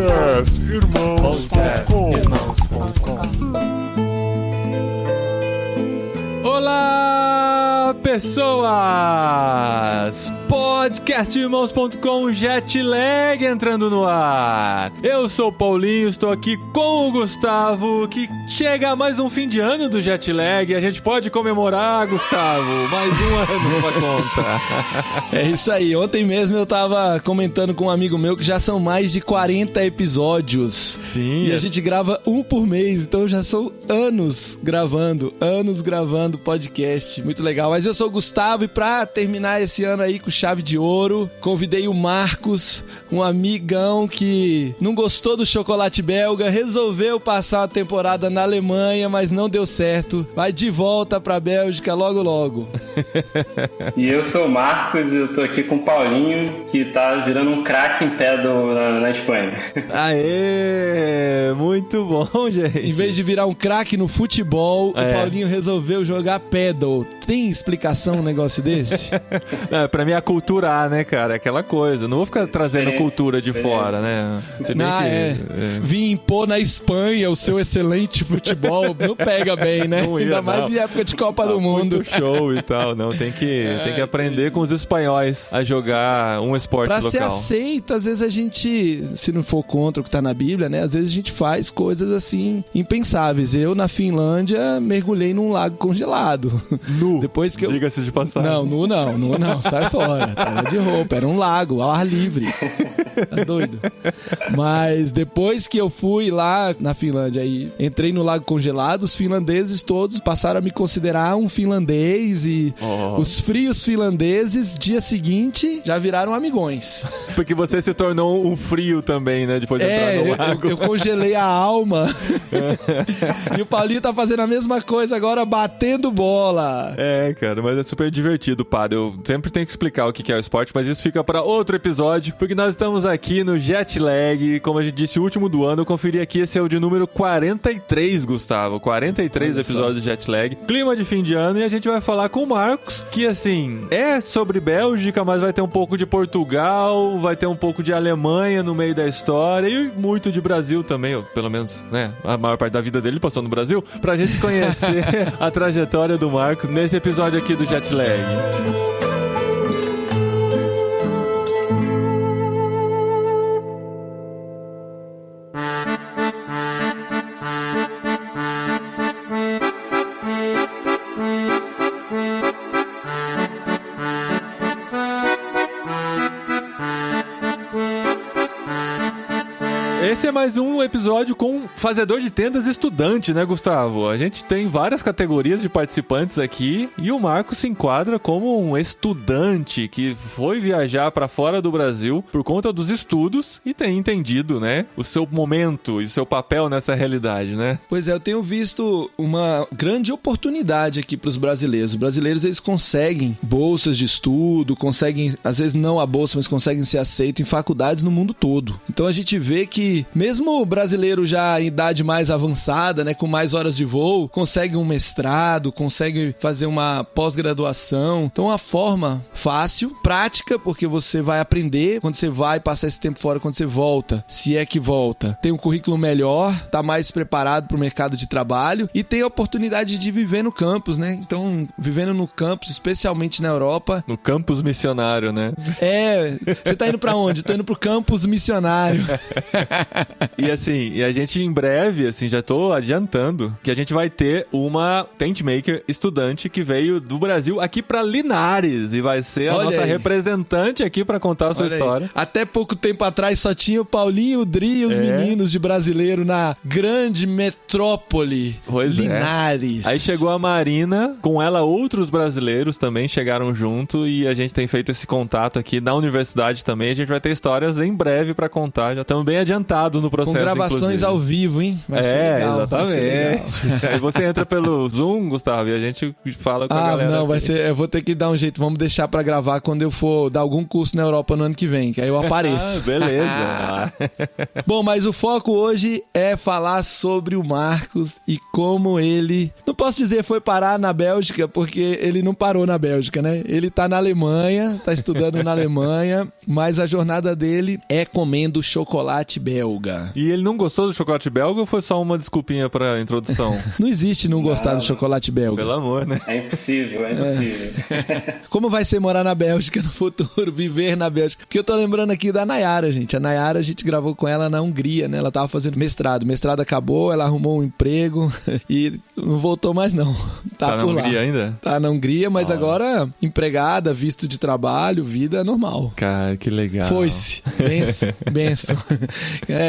podcastirmãos.com. Olá, pessoas! Podcastirmãos.com, Jetlag entrando no ar. Eu sou o Paulinho, estou aqui com o Gustavo, que chega mais um fim de ano do Jetlag. A gente pode comemorar, Gustavo, mais um ano pra conta. É isso aí, ontem mesmo eu tava comentando com um amigo meu que já são mais de 40 episódios. Sim. E a gente grava um por mês, então já são anos gravando podcast. Muito legal. Mas eu sou o Gustavo e pra terminar esse ano aí com chave de ouro, convidei o Marcos, um amigão que não gostou do chocolate belga, resolveu passar uma temporada na Alemanha, mas não deu certo. Vai de volta pra Bélgica logo logo. E eu sou o Marcos e eu tô aqui com o Paulinho, que tá virando um craque em pedal na Espanha. Aê! Muito bom, gente. Em vez de virar um craque no futebol, o Paulinho resolveu jogar pedal. Tem explicação um negócio desse? Pra mim é aculturar, né, cara? Aquela coisa. Não vou ficar trazendo cultura de fora, né? Vim impor na Espanha o seu excelente futebol. Não pega bem, né? Ainda mais em época de Copa do Mundo. Muito show e tal. Não, tem que aprender com os espanhóis a jogar um esporte local. Pra ser aceito, às vezes a gente, se não for contra o que tá na Bíblia, né? Às vezes a gente faz coisas assim impensáveis. Eu, na Finlândia, mergulhei num lago congelado. Nu. Depois que eu... Diga-se de passagem. Nu não, sai fora. Tava de roupa, era um lago, ao ar livre. Tá doido? Mas depois que eu fui lá na Finlândia e entrei no lago congelado, os finlandeses todos passaram a me considerar um finlandês e os frios finlandeses, dia seguinte, já viraram amigões. Porque você se tornou um frio também, né? Depois de entrar no lago. Eu congelei a alma. E o Paulinho tá fazendo a mesma coisa agora, batendo bola. É, cara, mas é super divertido, padre. Eu sempre tenho que explicar o que é o esporte, mas isso fica pra outro episódio, porque nós estamos aqui no Jetlag, como a gente disse, o último do ano. Eu conferi aqui, esse é o de número 43, Gustavo. 43 episódios de Jetlag. Clima de fim de ano, e a gente vai falar com o Marcos, que assim, é sobre Bélgica, mas vai ter um pouco de Portugal, vai ter um pouco de Alemanha no meio da história, e muito de Brasil também, ou pelo menos, né, a maior parte da vida dele passou no Brasil, pra gente conhecer a trajetória do Marcos nesse episódio aqui do Jetlag. Esse é mais um episódio com fazedor de tendas estudante, né, Gustavo? A gente tem várias categorias de participantes aqui e o Marcos se enquadra como um estudante que foi viajar para fora do Brasil por conta dos estudos e tem entendido, né, o seu momento e seu papel nessa realidade, né? Pois é, eu tenho visto uma grande oportunidade aqui para os brasileiros. Os brasileiros, eles conseguem bolsas de estudo, conseguem, às vezes não a bolsa, mas conseguem ser aceitos em faculdades no mundo todo. Então a gente vê que mesmo o brasileiro já em idade mais avançada, né, com mais horas de voo, consegue um mestrado, consegue fazer uma pós-graduação. Então, uma forma fácil, prática, porque você vai aprender quando você vai passar esse tempo fora, quando você volta, se é que volta. Tem um currículo melhor, tá mais preparado para o mercado de trabalho e tem a oportunidade de viver no campus, né? Então, vivendo no campus, especialmente na Europa. No campus missionário, né? É, você tá indo pra onde? Tô indo pro campus missionário. E assim, e a gente em breve, assim, já tô adiantando que a gente vai ter uma tent maker estudante que veio do Brasil aqui pra Linares e vai ser a nossa representante aqui pra contar a sua história. Até pouco tempo atrás só tinha o Paulinho, o Dri e os meninos de brasileiro na grande metrópole Linares. Aí chegou a Marina, com ela outros brasileiros também chegaram junto e a gente tem feito esse contato aqui na universidade também. A gente vai ter histórias em breve pra contar, já estamos bem adiantados no processo, com gravações inclusive ao vivo, hein? Vai ser legal, exatamente. Aí você entra pelo Zoom, Gustavo, e a gente fala com a galera. Não, vai ser, eu vou ter que dar um jeito, vamos deixar pra gravar quando eu for dar algum curso na Europa no ano que vem, que aí eu apareço. Beleza. Bom, mas o foco hoje é falar sobre o Marcos e como ele, não posso dizer foi parar na Bélgica, porque ele não parou na Bélgica, né? Ele tá na Alemanha, tá estudando na Alemanha mas a jornada dele é comendo chocolate belga. E ele não gostou do chocolate belga ou foi só uma desculpinha pra introdução? Não existe não gostar do chocolate belga. Pelo amor, né? É impossível, é impossível. Como vai ser morar na Bélgica no futuro, viver na Bélgica? Porque eu tô lembrando aqui da Nayara, gente. A Nayara, a gente gravou com ela na Hungria, né? Ela tava fazendo mestrado. O mestrado acabou, ela arrumou um emprego e não voltou mais não. Tá na por lá. Hungria ainda? Tá na Hungria, mas agora empregada, visto de trabalho, vida normal. Cara, que legal. Foi-se. Benção.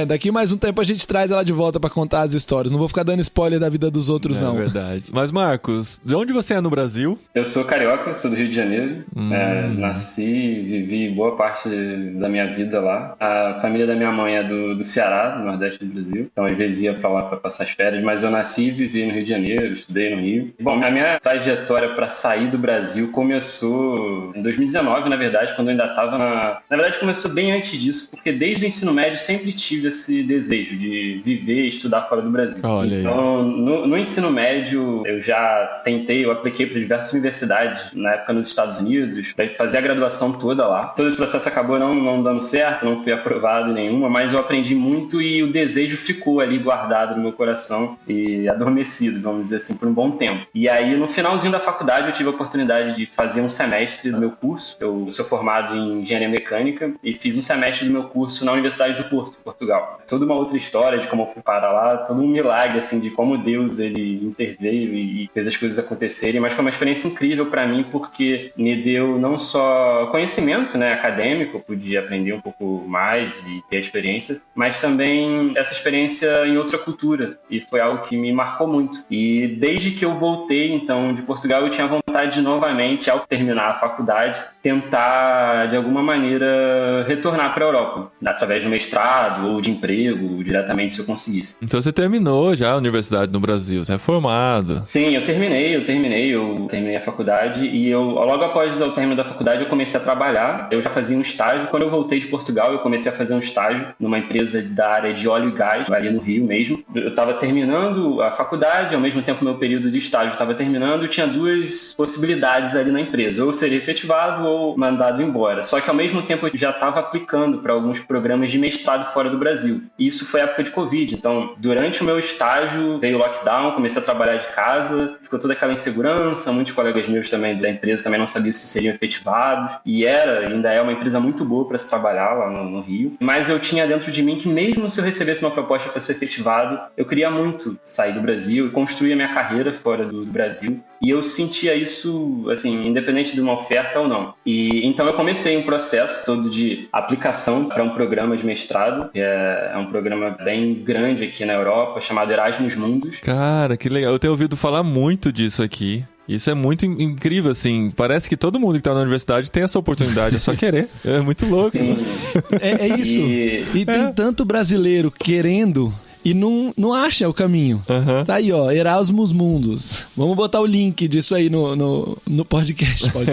Daqui mais um tempo a gente traz ela de volta pra contar as histórias. Não vou ficar dando spoiler da vida dos outros, não. É verdade. Mas, Marcos, de onde você é no Brasil? Eu sou carioca, sou do Rio de Janeiro. Nasci, vivi boa parte da minha vida lá. A família da minha mãe é do Ceará, do Nordeste do Brasil. Então, às vezes ia pra lá pra passar as férias. Mas eu nasci e vivi no Rio de Janeiro, estudei no Rio. Bom, a minha trajetória pra sair do Brasil começou em 2019, na verdade, quando eu ainda estava na verdade, começou bem antes disso, porque desde o ensino médio sempre tive esse desejo de viver e estudar fora do Brasil. Olha então, no ensino médio, eu apliquei para diversas universidades, na época nos Estados Unidos, para fazer a graduação toda lá. Todo esse processo acabou não dando certo, não fui aprovado em nenhuma, mas eu aprendi muito e o desejo ficou ali guardado no meu coração e adormecido, vamos dizer assim, por um bom tempo. E aí, no finalzinho da faculdade, eu tive a oportunidade de fazer um semestre do meu curso. Eu sou formado em engenharia mecânica e fiz um semestre do meu curso na Universidade do Porto, Portugal. Toda uma outra história de como eu fui parar lá, todo um milagre, assim, de como Deus, ele interveio e fez as coisas acontecerem, mas foi uma experiência incrível para mim, porque me deu não só conhecimento, né, acadêmico, eu podia aprender um pouco mais e ter experiência, mas também essa experiência em outra cultura, e foi algo que me marcou muito. E desde que eu voltei, então, de Portugal, eu tinha vontade de novamente, ao terminar a faculdade, tentar, de alguma maneira, retornar para a Europa, através de um mestrado ou de emprego, diretamente, se eu conseguisse. Então você terminou já a universidade no Brasil, você é formado. Sim, eu terminei a faculdade e logo após o término da faculdade eu comecei a trabalhar. Eu já fazia um estágio. Quando eu voltei de Portugal, eu comecei a fazer um estágio numa empresa da área de óleo e gás, ali no Rio mesmo. Eu estava terminando a faculdade, ao mesmo tempo meu período de estágio estava terminando, e tinha duas possibilidades ali na empresa, ou eu seria efetivado ou mandado embora. Só que ao mesmo tempo eu já estava aplicando para alguns programas de mestrado fora do Brasil. E isso foi a época de Covid. Então, durante o meu estágio, veio o lockdown, comecei a trabalhar de casa, ficou toda aquela insegurança, muitos colegas meus também da empresa também não sabiam se seriam efetivados. E ainda é uma empresa muito boa para se trabalhar lá no Rio. Mas eu tinha dentro de mim que mesmo se eu recebesse uma proposta para ser efetivado, eu queria muito sair do Brasil e construir a minha carreira fora do Brasil. E eu sentia isso, assim, independente de uma oferta ou não. E então eu comecei um processo todo de aplicação para um programa de mestrado, que é um programa bem grande aqui na Europa, chamado Erasmus Mundus. Cara, que legal. Eu tenho ouvido falar muito disso aqui. Isso é muito incrível, assim. Parece que todo mundo que tá na universidade tem essa oportunidade, é só querer. É muito louco. Sim. É isso. E tem tanto brasileiro querendo e não acha o caminho. Tá aí, ó, Erasmus Mundus. Vamos botar o link disso aí no podcast, pode.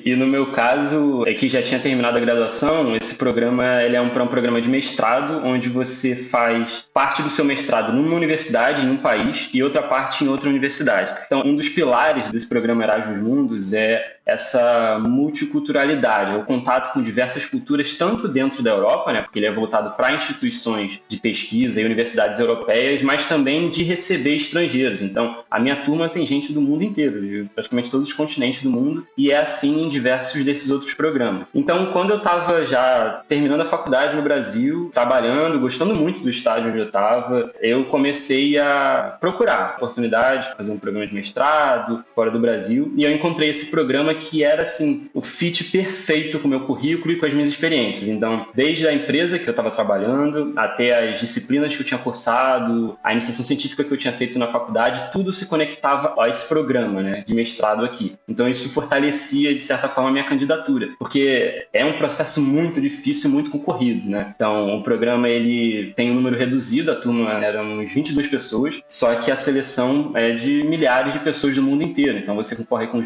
E no meu caso, é que já tinha terminado a graduação, esse programa ele é um programa de mestrado, onde você faz parte do seu mestrado numa universidade, em um país, e outra parte em outra universidade. Então, um dos pilares desse programa Erasmus Mundus é essa multiculturalidade, o contato com diversas culturas, tanto dentro da Europa, né, porque ele é voltado para instituições de pesquisa e universidades europeias, mas também de receber estrangeiros. Então, a minha turma tem gente do mundo inteiro, de praticamente todos os continentes do mundo, e é assim em diversos desses outros programas. Então, quando eu estava já terminando a faculdade no Brasil, trabalhando, gostando muito do estágio onde eu estava, eu comecei a procurar oportunidades de fazer um programa de mestrado fora do Brasil, e eu encontrei esse programa que era, assim, o fit perfeito com o meu currículo e com as minhas experiências. Então, desde a empresa que eu estava trabalhando, até as disciplinas que eu tinha cursado, a iniciação científica que eu tinha feito na faculdade, tudo se conectava a esse programa, né, de mestrado aqui. Então, isso fortalecia, de certa forma, a minha candidatura, porque é um processo muito difícil, muito concorrido, né? Então, o programa, ele tem um número reduzido, a turma era uns 22 pessoas, só que a seleção é de milhares de pessoas do mundo inteiro. Então, você concorre com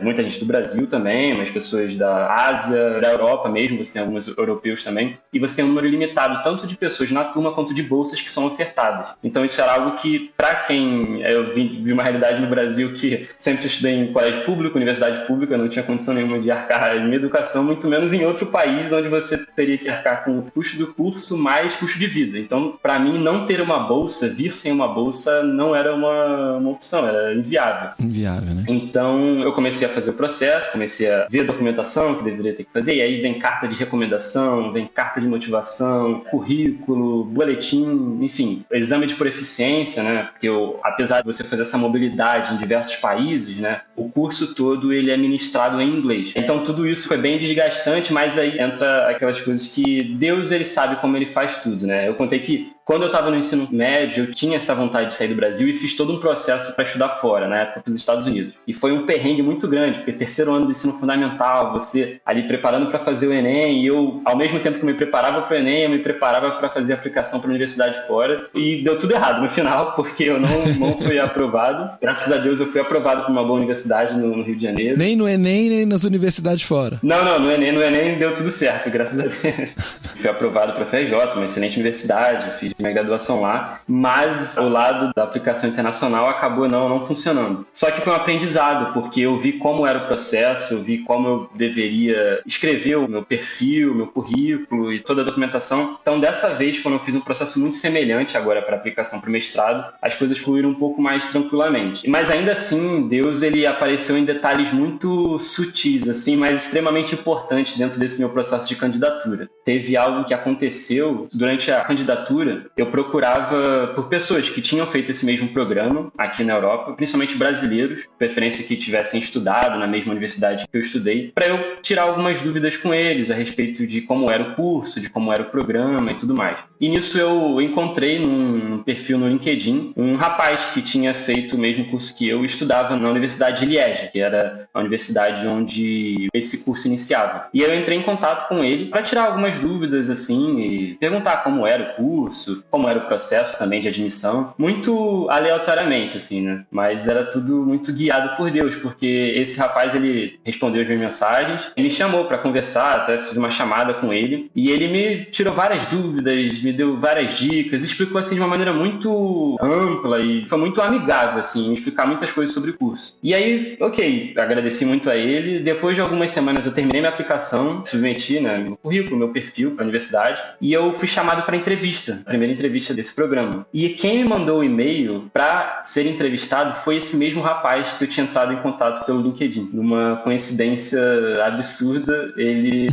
muita gente do Brasil também, mas pessoas da Ásia, da Europa mesmo, você tem alguns europeus também, e você tem um número limitado tanto de pessoas na turma quanto de bolsas que são ofertadas. Então isso era algo que, para quem... Eu vim de uma realidade no Brasil que sempre estudei em colégio público, universidade pública, não tinha condição nenhuma de arcar em minha educação, muito menos em outro país onde você teria que arcar com o custo do curso mais custo de vida. Então, para mim, não ter uma bolsa, vir sem uma bolsa, não era uma opção, era inviável. Inviável, né? Então, eu comecei a fazer o processo, comecei a ver a documentação que deveria ter que fazer, e aí vem carta de recomendação, vem carta de motivação, currículo, boletim, enfim, exame de proficiência, né? Porque apesar de você fazer essa mobilidade em diversos países, né, o curso todo ele é ministrado em inglês. Então, tudo isso foi bem desgastante, mas aí entra aquelas coisas que Deus, ele sabe como ele faz tudo, né? Eu contei que quando eu estava no ensino médio, eu tinha essa vontade de sair do Brasil e fiz todo um processo para estudar fora, na época para os Estados Unidos. E foi um perrengue muito grande, porque terceiro ano do ensino fundamental, você ali preparando para fazer o Enem, e eu, ao mesmo tempo que me preparava para o Enem, eu me preparava para fazer a aplicação para a universidade fora. E deu tudo errado no final, porque eu não fui aprovado. Graças a Deus eu fui aprovado para uma boa universidade no Rio de Janeiro. Nem no Enem, nem nas universidades fora. Não, no Enem deu tudo certo, graças a Deus. Fui aprovado para a FRJ, uma excelente universidade, fiz minha graduação lá, mas o lado da aplicação internacional acabou não funcionando. Só que foi um aprendizado, porque eu vi como era o processo, eu vi como eu deveria escrever o meu perfil, meu currículo e toda a documentação. Então, dessa vez, quando eu fiz um processo muito semelhante agora para aplicação para o mestrado, as coisas fluíram um pouco mais tranquilamente. Mas ainda assim, Deus ele apareceu em detalhes muito sutis, assim, mas extremamente importantes dentro desse meu processo de candidatura. Teve algo que aconteceu durante a candidatura. Eu procurava por pessoas que tinham feito esse mesmo programa aqui na Europa, principalmente brasileiros, preferência que tivessem estudado na mesma universidade que eu estudei, para eu tirar algumas dúvidas com eles a respeito de como era o curso, de como era o programa e tudo mais. E nisso eu encontrei num perfil no LinkedIn um rapaz que tinha feito o mesmo curso que eu e estudava na Universidade de Liège, que era a universidade onde esse curso iniciava. E eu entrei em contato com ele para tirar algumas dúvidas assim e perguntar como era o curso, como era o processo também de admissão, muito aleatoriamente, assim, né? Mas era tudo muito guiado por Deus, porque esse rapaz, ele respondeu as minhas mensagens, ele me chamou para conversar, até fiz uma chamada com ele, e ele me tirou várias dúvidas, me deu várias dicas, explicou, assim, de uma maneira muito ampla e foi muito amigável, assim, me explicar muitas coisas sobre o curso. E aí, ok, agradeci muito a ele, depois de algumas semanas eu terminei minha aplicação, submeti, né, meu currículo, meu perfil para a universidade, e eu fui chamado para entrevista, a primeira entrevista desse programa. E quem me mandou o e-mail para ser entrevistado foi esse mesmo rapaz que eu tinha entrado em contato pelo LinkedIn. Numa coincidência absurda, ele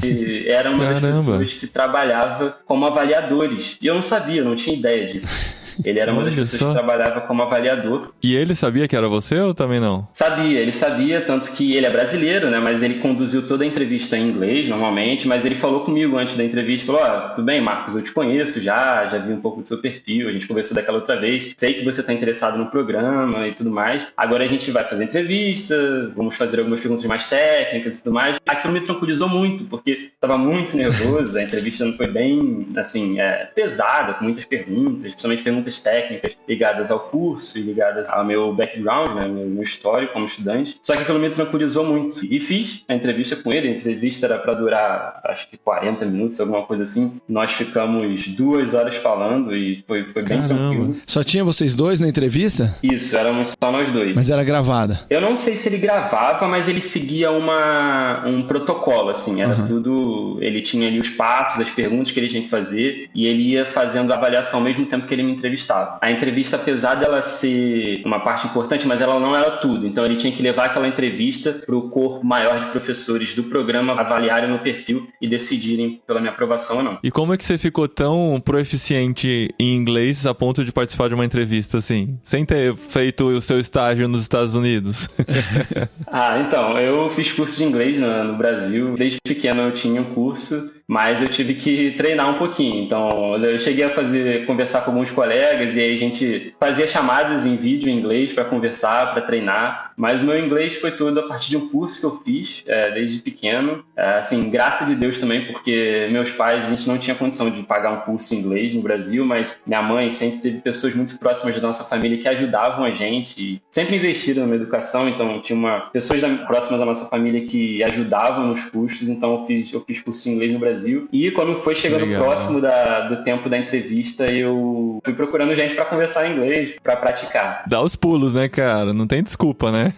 era uma das pessoas que trabalhava como avaliadores. E eu não sabia, eu não tinha ideia disso. Ele era uma das pessoas que trabalhava como avaliador. E ele sabia que era você ou também não? Sabia, ele sabia, tanto que ele é brasileiro, né? Mas ele conduziu toda a entrevista em inglês, normalmente, mas ele falou comigo antes da entrevista, falou, tudo bem, Marcos, eu te conheço já vi um pouco do seu perfil, a gente conversou daquela outra vez, sei que você está interessado no programa e tudo mais, agora a gente vai fazer entrevista, vamos fazer algumas perguntas mais técnicas e tudo mais. Aquilo me tranquilizou muito, porque estava muito nervoso, a entrevista não foi bem, assim, pesada, com muitas perguntas, principalmente perguntas técnicas ligadas ao curso e ligadas ao meu background, né, meu histórico como estudante. Só que aquilo me tranquilizou muito. E fiz a entrevista com ele. A entrevista era para durar, acho que 40 minutos, alguma coisa assim. Nós ficamos 2 horas falando e foi bem tranquilo. Só tinha vocês dois na entrevista? Isso, éramos só nós dois. Mas era gravada? Eu não sei se ele gravava, mas ele seguia um protocolo, assim. Era tudo... Ele tinha ali os passos, as perguntas que ele tinha que fazer e ele ia fazendo a avaliação ao mesmo tempo que ele me entrevistava. A entrevista, apesar dela ser uma parte importante, mas ela não era tudo. Então ele tinha que levar aquela entrevista para o corpo maior de professores do programa avaliarem o meu perfil e decidirem pela minha aprovação ou não. E como é que você ficou tão proficiente em inglês a ponto de participar de uma entrevista assim, sem ter feito o seu estágio nos Estados Unidos? Então, eu fiz curso de inglês no Brasil. Desde pequeno eu tinha um curso, mas eu tive que treinar um pouquinho. Então, eu cheguei a conversar com alguns colegas e aí a gente fazia chamadas em vídeo em inglês para conversar, para treinar. Mas o meu inglês foi todo a partir de um curso que eu fiz desde pequeno. Assim, graças de Deus também, porque meus pais, a gente não tinha condição de pagar um curso em inglês no Brasil, mas minha mãe sempre teve pessoas muito próximas da nossa família que ajudavam a gente, e sempre investiram na educação, então tinha pessoas próximas da nossa família que ajudavam nos custos, então eu fiz curso em inglês no Brasil. E quando foi chegando próximo do tempo da entrevista, eu fui procurando gente para conversar em inglês, para praticar. Dá os pulos, né, cara? Não tem desculpa, né?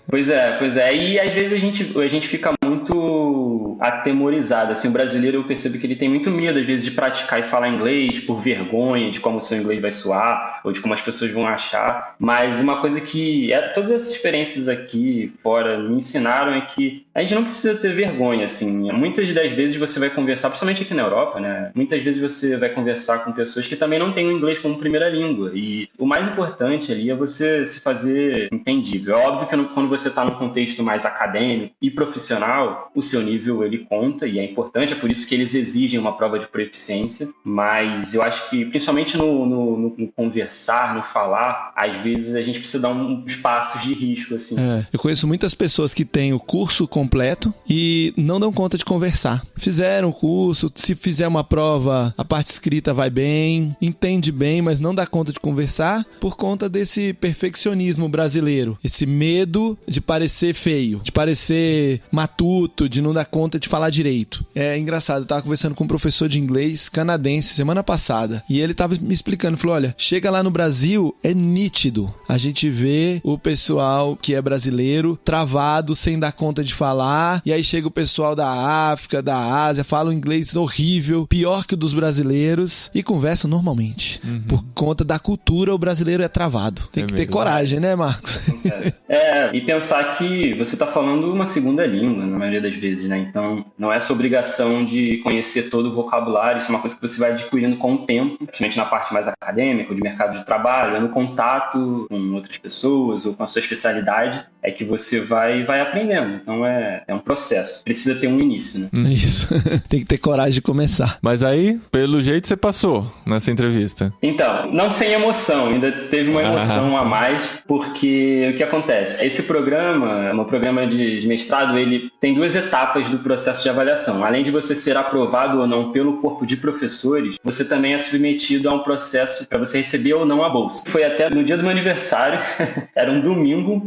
Pois é. E às vezes a gente fica muito atemorizado. Assim, o brasileiro, eu percebo que ele tem muito medo, às vezes, de praticar e falar inglês por vergonha de como o seu inglês vai soar ou de como as pessoas vão achar. Mas uma coisa que todas essas experiências aqui fora me ensinaram é que a gente não precisa ter vergonha, assim. Muitas das vezes você vai conversar, principalmente aqui na Europa, né? Muitas vezes você vai conversar com pessoas que também não têm o inglês como primeira língua. E o mais importante ali é você se fazer entendível. É óbvio que quando você está num contexto mais acadêmico e profissional, o seu nível ele conta e é importante, é por isso que eles exigem uma prova de proficiência. Mas eu acho que, principalmente no conversar, no falar, às vezes a gente precisa dar uns passos de risco, assim. Eu conheço muitas pessoas que têm o curso completo e não dão conta de conversar. Fizeram o curso, se fizer uma prova, a parte escrita vai bem, entende bem, mas não dá conta de conversar por conta desse perfeccionismo brasileiro. Esse medo de parecer feio, de parecer matuto, de não dar conta de falar direito. É engraçado, eu tava conversando com um professor de inglês canadense semana passada e ele tava me explicando, falou, olha, chega lá no Brasil, é nítido. A gente vê o pessoal que é brasileiro travado, sem dar conta de falar, e aí chega o pessoal da África, da Ásia, fala um inglês horrível, pior que o dos brasileiros, e conversam normalmente. Por conta da cultura, o brasileiro é travado. Tem que ter coragem, né, Marcos? E pensar que você está falando uma segunda língua, na maioria das vezes, né? Então, não é essa obrigação de conhecer todo o vocabulário, isso é uma coisa que você vai adquirindo com o tempo, principalmente na parte mais acadêmica, ou de mercado de trabalho, no contato com outras pessoas, ou com a sua especialidade, é que você vai aprendendo. Então, é um processo. Precisa ter um início, né? Isso. Tem que ter coragem de começar. Mas aí, pelo jeito, você passou nessa entrevista. Então, não sem emoção. Ainda teve uma emoção a mais, porque o que acontece? Esse programa, um programa de mestrado, ele tem 2 etapas do processo de avaliação. Além de você ser aprovado ou não pelo corpo de professores, você também é submetido a um processo para você receber ou não a bolsa. Foi até no dia do meu aniversário, era um domingo,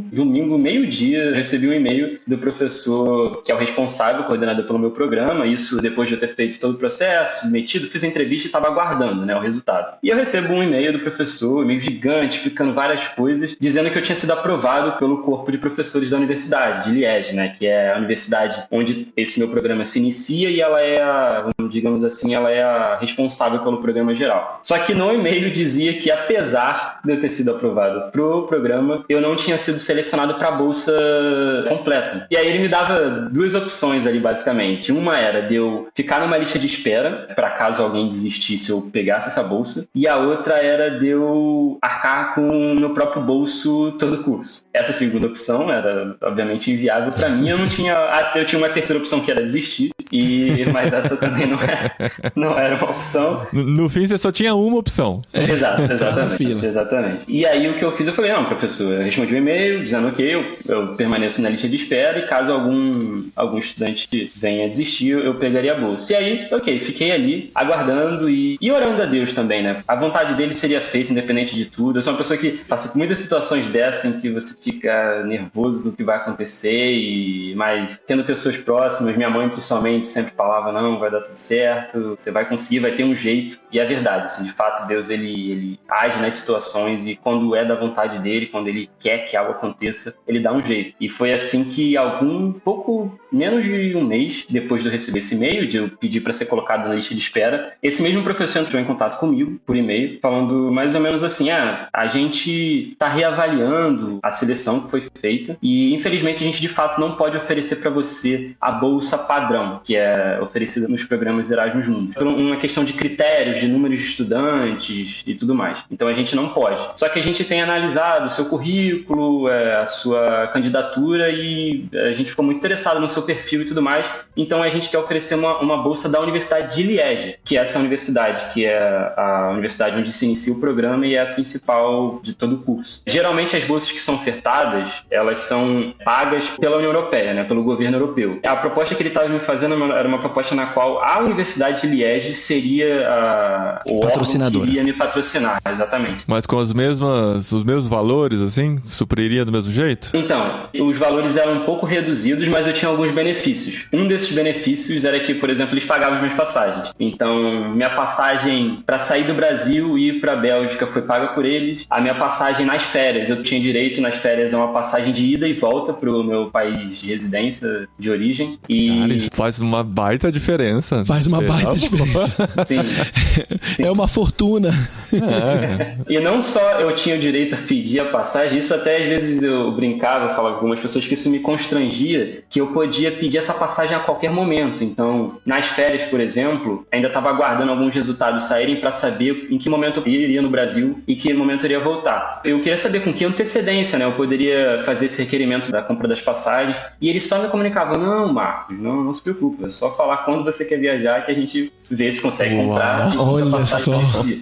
meio-dia, eu recebi um e-mail do professor, que é o responsável, coordenador pelo meu programa, isso depois de eu ter feito todo o processo, submetido, fiz a entrevista e estava aguardando, né, o resultado. E eu recebo um e-mail do professor, um e-mail gigante, explicando várias coisas, dizendo que eu tinha sido aprovado pelo corpo de professores da universidade, de Liège, né, que é a universidade onde esse meu programa se inicia e ela é digamos assim, ela é a responsável pelo programa geral. Só que no e-mail dizia que, apesar de eu ter sido aprovado pro programa, eu não tinha sido selecionado para a bolsa completa. E aí ele me dava 2 opções ali, basicamente. Uma era de eu ficar numa lista de espera, para caso alguém desistisse eu pegasse essa bolsa, e a outra era de eu arcar com o meu próprio bolso todo o curso. Essa segunda opção era, obviamente, inviável para mim. Eu tinha uma terceira opção, que era desistir, mas essa também não era uma opção. No fim, você só tinha uma opção. Exatamente. E aí, o que eu fiz, eu falei, não, professor, eu respondi um e-mail dizendo que eu permaneço na lista de espera e caso algum estudante venha desistir, eu pegaria a bolsa. E aí, fiquei ali, aguardando e orando a Deus também, né? A vontade dele seria feita, independente de tudo. Eu sou uma pessoa que passa por muitas situações dessas em que você fica nervoso do que vai acontecer, mas tendo pessoas próximas, minha mãe principalmente sempre falava, não, vai dar tudo certo, você vai conseguir, vai ter um jeito. E é verdade, assim, de fato, Deus, ele age nas situações e quando é da vontade dele, quando ele quer que algo aconteça, ele dá um jeito. E foi assim que pouco menos de um mês depois de eu receber esse e-mail, de eu pedir para ser colocado na lista de espera, esse mesmo professor entrou em contato comigo por e-mail, falando mais ou menos assim, a gente está reavaliando a seleção que foi feita e infelizmente a gente de fato não pode oferecer para você a bolsa padrão, que é oferecida nos programas Erasmus Mundus, por uma questão de critérios, de números de estudantes e tudo mais. Então a gente não pode. Só que a gente tem analisado o seu currículo, a sua candidatura e a gente ficou muito interessado no seu perfil e tudo mais Então a gente quer oferecer uma bolsa da Universidade de Liege, que é essa universidade, que é a universidade onde se inicia o programa e é a principal de todo o curso. Geralmente as bolsas que são ofertadas, elas são pagas pela União Europeia, né, pelo governo europeu. A proposta que ele estava me fazendo era uma proposta na qual a Universidade de Liege seria o órgão que iria me patrocinar, exatamente. Mas com os mesmos valores, assim? Supriria do mesmo jeito? Então, os valores eram um pouco reduzidos, mas eu tinha alguns benefícios. Um desses benefícios era que, por exemplo, eles pagavam as minhas passagens. Então, minha passagem para sair do Brasil e ir para a Bélgica foi paga por eles. A minha passagem nas férias, eu tinha direito nas férias a uma passagem de ida e volta para o meu país de residência, de origem. Cara, isso faz uma baita diferença. Faz uma baita diferença. Sim. É uma fortuna. E não só eu tinha o direito a pedir a passagem, isso até às vezes eu brincava, falava com algumas pessoas que isso me constrangia, que eu podia pedir essa passagem a qualquer momento. Então, nas férias, por exemplo, ainda estava aguardando alguns resultados saírem para saber em que momento eu iria no Brasil e que momento eu iria voltar. Eu queria saber com que antecedência, né, eu poderia fazer esse requerimento da compra das passagens, e eles só me comunicavam: não, Marcos, não se preocupe, é só falar quando você quer viajar que a gente vê se consegue comprar. Olha só.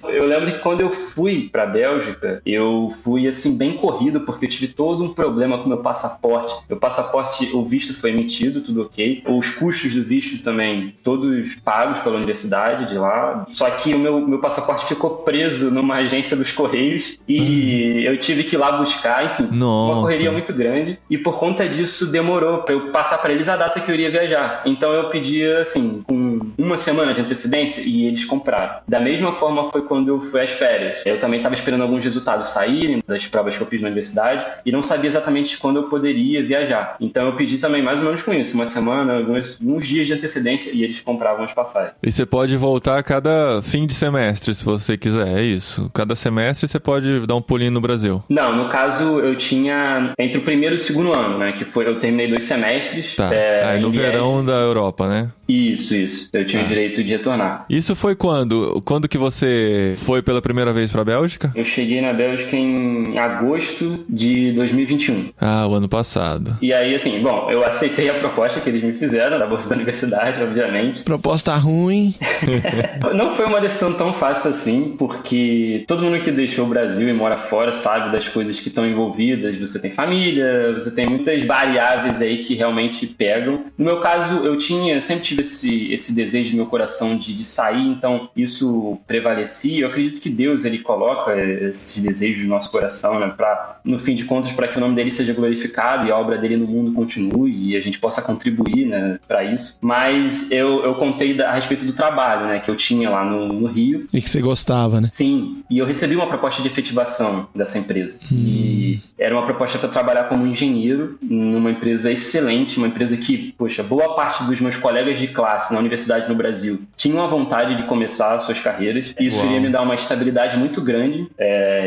Eu lembro que quando eu fui para a Bélgica, eu fui assim bem corrido, porque eu tive todo um problema com meu passaporte. Meu passaporte, o visto foi emitido, tudo ok. Os custos do visto também, todos pagos pela universidade de lá. Só que o meu passaporte ficou preso numa agência dos Correios e eu tive que ir lá buscar, enfim. Uma correria muito grande. E por conta disso demorou para eu passar para eles a data que eu iria viajar. Então eu pedia assim, com uma semana de antecedência, e eles compraram. Da mesma forma foi quando eu fui às férias. Eu também estava esperando alguns resultados saírem das provas que eu fiz na universidade e não sabia exatamente quando eu poderia viajar. Então eu pedi também mais ou menos com isso, uma semana, uns dias de antecedência, e eles compravam as passagens. E você pode voltar a cada fim de semestre, se você quiser, é isso? Cada semestre você pode dar um pulinho no Brasil? Não, no caso eu tinha entre o primeiro e o segundo ano, né, que foi, eu terminei 2 semestres. Tá, aí no verão da Europa, né? Isso. Eu tinha o direito de retornar. Isso foi quando? Quando que você foi pela primeira vez pra Bélgica? Eu cheguei na Bélgica em agosto de 2021. Ah, o ano passado. E aí, assim, bom, eu aceitei a proposta que eles me fizeram, da bolsa da universidade, obviamente. Proposta ruim. Não foi uma decisão tão fácil assim, porque todo mundo que deixou o Brasil e mora fora sabe das coisas que estão envolvidas. Você tem família, você tem muitas variáveis aí que realmente pegam. No meu caso, eu sempre tive esse desejo no meu coração de sair, então isso prevalecia. Eu acredito que Deus, ele coloca esses desejos no nosso coração, né, para, no fim de contas, para que o nome dele seja glorificado e a obra dele no mundo continue e a gente possa contribuir, né, para isso. Mas eu contei a respeito do trabalho, né, que eu tinha lá no Rio. E que você gostava, né? Sim, e eu recebi uma proposta de efetivação dessa empresa. E era uma proposta para trabalhar como engenheiro numa empresa excelente, uma empresa que, poxa, boa parte dos meus colegas de classe na universidade no Brasil tinham a vontade de começar suas carreiras. Isso iria me dar uma estabilidade muito grande.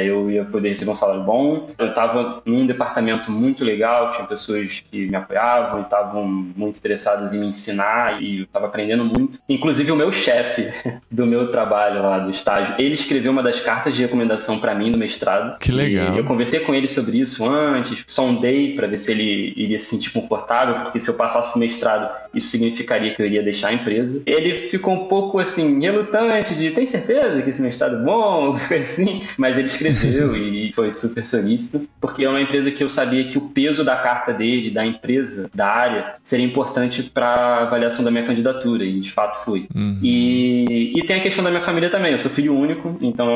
Eu ia poder receber um salário bom. Eu estava num departamento muito legal, tinha pessoas que me apoiavam e estavam muito interessadas em me ensinar, e eu estava aprendendo muito. Inclusive o meu chefe do meu trabalho lá, do estágio, ele escreveu uma das cartas de recomendação para mim no mestrado. Que legal. E eu conversei com ele sobre isso antes, sondei para ver se ele iria se sentir confortável, porque se eu passasse pro mestrado, isso significaria que eu iria deixar a empresa. Ele ficou um pouco assim, relutante de: tem certeza que esse mestrado é bom? Assim. Mas ele escreveu e foi super solícito, porque é uma empresa que eu sabia que o peso da carta dele, da empresa, da área, seria importante para a avaliação da minha candidatura, e de fato foi. E tem a questão da minha família também. Eu sou filho único, então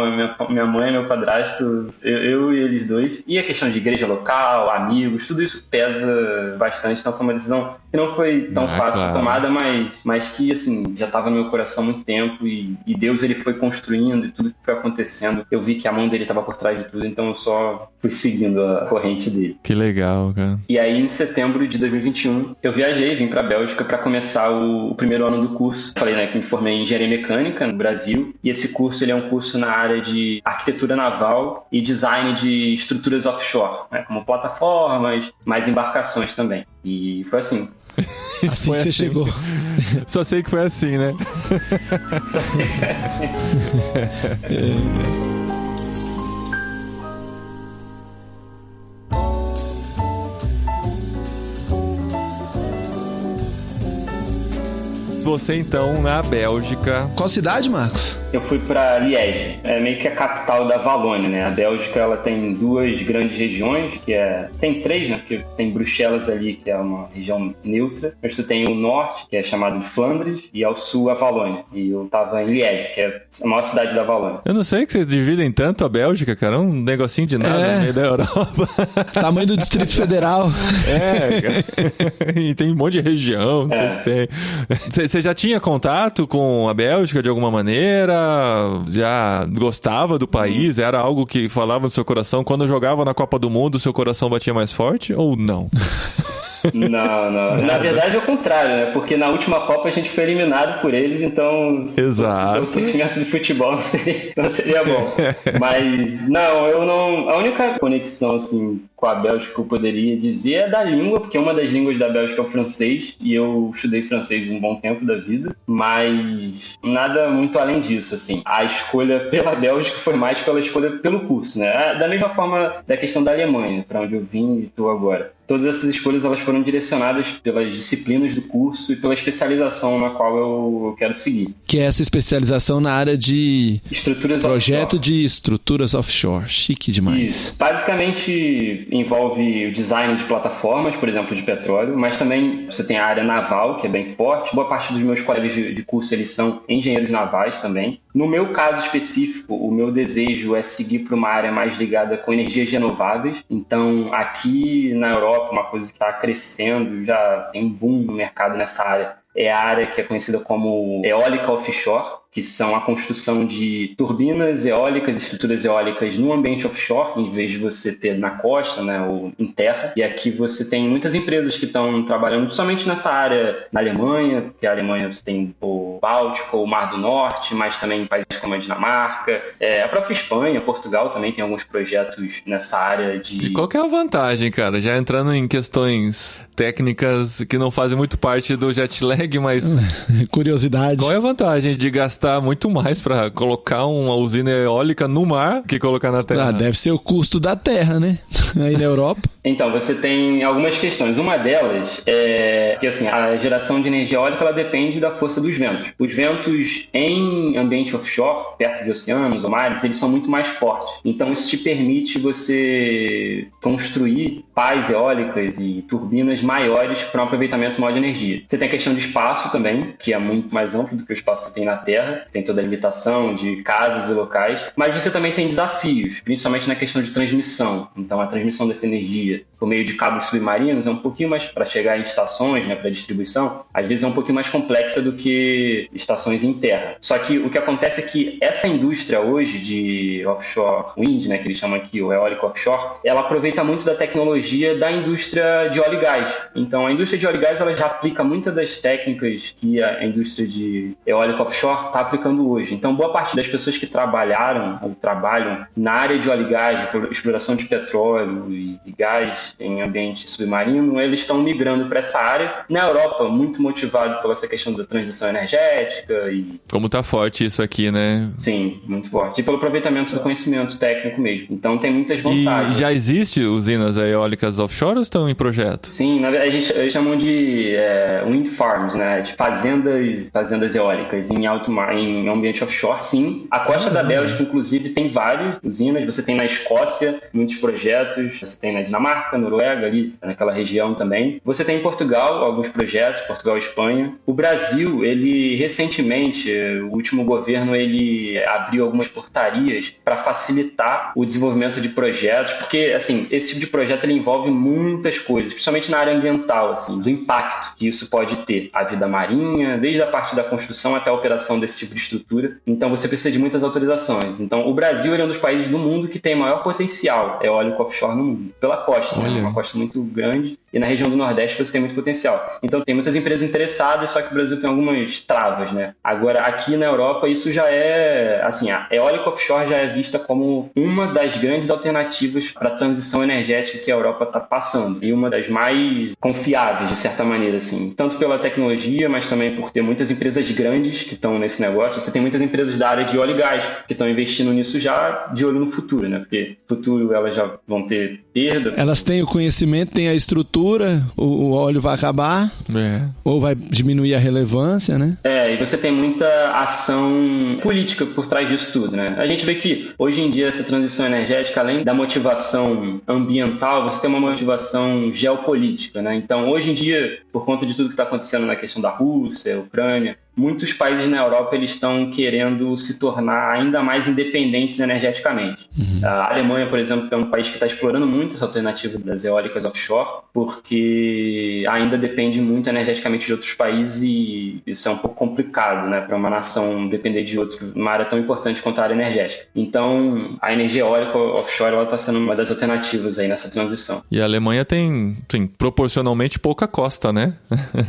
minha mãe, meu padrasto, eu e eles dois. E a questão de igreja local, amigos, tudo isso pesa bastante. Então foi uma decisão que não foi tão fácil tomada, mas que, assim, já estava no meu coração há muito tempo, e Deus, ele foi construindo, e tudo que foi acontecendo, eu vi que a mão dele estava por trás de tudo, então eu só fui seguindo a corrente dele. Que legal, cara. E aí, em setembro de 2021, eu vim pra Bélgica para começar o primeiro ano do curso. Falei, né, que me formei em engenharia mecânica no Brasil, e esse curso, ele é um curso na área de arquitetura naval e design de estruturas offshore, né, como plataformas, mais embarcações também. E foi assim. Assim que você chegou. Só sei que foi assim, né? Só sei que foi assim. você então na Bélgica. Qual cidade, Marcos? Eu fui para Liège, é meio que a capital da Valônia, né? A Bélgica, ela tem duas grandes regiões, tem três, né? Porque tem Bruxelas ali, que é uma região neutra, mas você tem o norte, que é chamado de Flandres, e ao sul a Valônia. E eu tava em Liège, que é a maior cidade da Valônia. Eu não sei que vocês dividem tanto a Bélgica, cara, um negocinho de nada no meio da Europa. Tamanho do Distrito Federal. Cara. E tem um monte de região, tem. Você já tinha contato com a Bélgica de alguma maneira? Já gostava do país? Era algo que falava no seu coração? Quando jogava na Copa do Mundo, seu coração batia mais forte ou não? Não. Na verdade é o contrário, né? Porque na última Copa a gente foi eliminado por eles, então Exato. O sentimento de futebol não seria bom. Mas eu não. A única conexão assim com a Bélgica que eu poderia dizer é da língua, porque uma das línguas da Bélgica é o francês, e eu estudei francês um bom tempo da vida, mas nada muito além disso, assim. A escolha pela Bélgica foi mais pela escolha pelo curso, né? Da mesma forma da questão da Alemanha, para onde eu vim e estou agora. Todas essas escolhas elas foram direcionadas pelas disciplinas do curso e pela especialização na qual eu quero seguir. Que é essa especialização na área de projeto offshore. De estruturas offshore. Chique demais. Isso. Basicamente envolve o design de plataformas, por exemplo, de petróleo, mas também você tem a área naval, que é bem forte. Boa parte dos meus colegas de curso eles são engenheiros navais também. No meu caso específico, o meu desejo é seguir para uma área mais ligada com energias renováveis. Então, aqui na Europa, uma coisa que está crescendo, já tem um boom no mercado nessa área, é a área que é conhecida como eólica offshore, que são a construção de turbinas eólicas, estruturas eólicas no ambiente offshore, em vez de você ter na costa, né, ou em terra. E aqui você tem muitas empresas que estão trabalhando somente nessa área na Alemanha, porque a Alemanha você tem o Báltico, o Mar do Norte, mas também em países como a Dinamarca, a própria Espanha, Portugal também tem alguns projetos nessa área de... E qual que é a vantagem, cara? Já entrando em questões técnicas que não fazem muito parte do jet lag, mas... Curiosidade. Qual é a vantagem de gastar muito mais para colocar uma usina eólica no mar que colocar na terra? Deve ser o custo da terra, né? Aí na Europa. Então, você tem algumas questões. Uma delas é que, assim, a geração de energia eólica, ela depende da força dos ventos. Os ventos em ambiente offshore, perto de oceanos ou mares, eles são muito mais fortes. Então, isso te permite você construir pás eólicas e turbinas maiores para um aproveitamento maior de energia. Você tem a questão de espaço também, que é muito mais amplo do que o espaço que você tem na Terra. Você tem toda a limitação de casas e locais. Mas você também tem desafios, principalmente na questão de transmissão. Então, a transmissão dessa energia por meio de cabos submarinos é um pouquinho mais, para chegar em estações, né, para distribuição, às vezes é um pouquinho mais complexa do que estações em terra. Só que o que acontece é que essa indústria hoje de offshore wind, né, que eles chamam aqui o eólico offshore, ela aproveita muito da tecnologia da indústria de óleo e gás. Então, a indústria de óleo e gás ela já aplica muitas das técnicas que a indústria de eólico offshore está aplicando hoje. Então, boa parte das pessoas que trabalharam ou trabalham na área de óleo e gás, de exploração de petróleo e gás em ambiente submarino, eles estão migrando para essa área. Na Europa, muito motivado pela essa questão da transição energética e... Como tá forte isso aqui, né? Sim, muito forte. E pelo aproveitamento do conhecimento técnico mesmo. Então tem muitas vantagens. E já existe usinas eólicas offshore ou estão em projeto? Sim, na verdade eles chamam de wind farms, né? De fazendas eólicas em alto mar, em ambiente offshore, sim. A costa da Bélgica, inclusive, tem várias usinas. Você tem na Escócia muitos projetos. Você tem na Dinamarca, Noruega, ali naquela região também. Você tem em Portugal alguns projetos, Portugal e Espanha. O Brasil, ele recentemente, o último governo, ele abriu algumas portarias para facilitar o desenvolvimento de projetos, porque, assim, esse tipo de projeto ele envolve muitas coisas, principalmente na área ambiental, assim, do impacto que isso pode ter à vida marinha, desde a parte da construção até a operação desse tipo de estrutura. Então, você precisa de muitas autorizações. Então, o Brasil ele é um dos países do mundo que tem maior potencial eólico offshore no mundo, pela costa, né? Uma costa muito grande, e na região do Nordeste você tem muito potencial. Então tem muitas empresas interessadas, só que o Brasil tem algumas travas, né? Agora, aqui na Europa, isso já é, assim, a eólica offshore já é vista como uma das grandes alternativas para a transição energética que a Europa está passando, e uma das mais confiáveis, de certa maneira, assim, tanto pela tecnologia, mas também por ter muitas empresas grandes que estão nesse negócio. Você tem muitas empresas da área de óleo e gás que estão investindo nisso já de olho no futuro, né? Porque no futuro elas já vão ter perda. Elas têm o conhecimento, têm a estrutura cultura, o óleo vai acabar, ou vai diminuir a relevância, né? E você tem muita ação política por trás disso tudo, né? A gente vê que hoje em dia essa transição energética, além da motivação ambiental, você tem uma motivação geopolítica, né? Então, hoje em dia, por conta de tudo que está acontecendo na questão da Rússia, Ucrânia, muitos países na Europa eles estão querendo se tornar ainda mais independentes energeticamente. A Alemanha, por exemplo, é um país que está explorando muito essa alternativa das eólicas offshore, porque ainda depende muito energeticamente de outros países e isso é um pouco complicado, né, para uma nação depender de outro, uma área tão importante quanto a área energética. Então, a energia eólica offshore está sendo uma das alternativas aí nessa transição. E a Alemanha tem, sim, proporcionalmente pouca costa, né?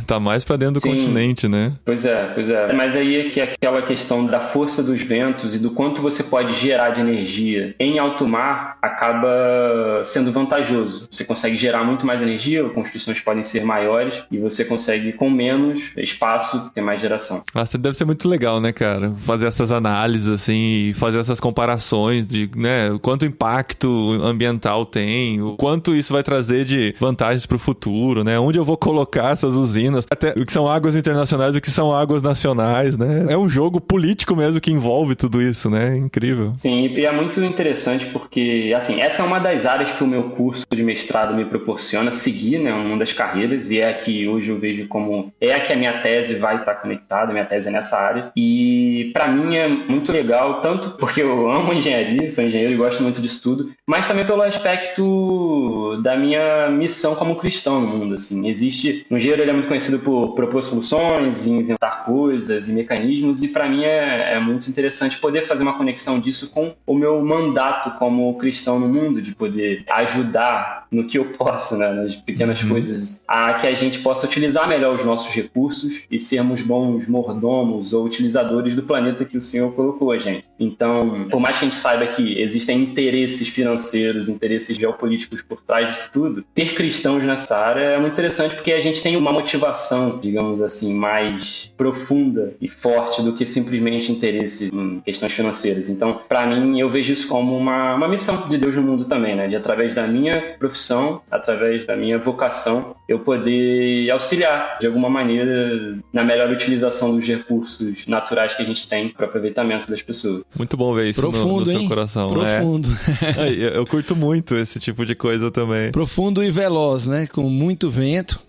Tá mais para dentro do continente, né? Pois é. Mas aí é que aquela questão da força dos ventos e do quanto você pode gerar de energia em alto mar acaba sendo vantajoso. Você consegue gerar muito mais energia, as construções podem ser maiores e você consegue, com menos espaço, ter mais geração. Nossa, deve ser muito legal, né, cara? Fazer essas análises, assim, e fazer essas comparações de, né, o quanto impacto ambiental tem, o quanto isso vai trazer de vantagens para o futuro, né? Onde eu vou colocar essas usinas, até o que são águas internacionais, o que são águas nacionais, né? É um jogo político mesmo que envolve tudo isso, né? Incrível. Sim, e é muito interessante porque, assim, essa é uma das áreas que o meu curso de mestrado me proporciona seguir, né? Uma das carreiras, e é a que hoje eu vejo como é a que a minha tese vai estar conectada, minha tese é nessa área. E para mim é muito legal, tanto porque eu amo engenharia, sou engenheiro e gosto muito disso tudo, mas também pelo aspecto da minha missão como cristão no mundo, assim. O engenheiro ele é muito conhecido por propor soluções e inventar coisas e mecanismos, e para mim é muito interessante poder fazer uma conexão disso com o meu mandato como cristão no mundo, de poder ajudar no que eu posso, né, nas pequenas coisas, a que a gente possa utilizar melhor os nossos recursos e sermos bons mordomos ou utilizadores do planeta que o Senhor colocou a gente. Então, por mais que a gente saiba que existem interesses financeiros, interesses geopolíticos por trás disso tudo, ter cristãos nessa área é muito interessante porque a gente tem uma motivação, digamos assim, mais profunda e forte do que simplesmente interesse em questões financeiras. Então, para mim, eu vejo isso como uma missão de Deus no mundo também, né? De através da minha profissão, através da minha vocação, eu poder auxiliar de alguma maneira na melhor utilização dos recursos naturais que a gente tem para o aproveitamento das pessoas. Muito bom ver isso no seu coração. Profundo. Eu curto muito esse tipo de coisa também. Profundo e veloz, né? Com muito vento.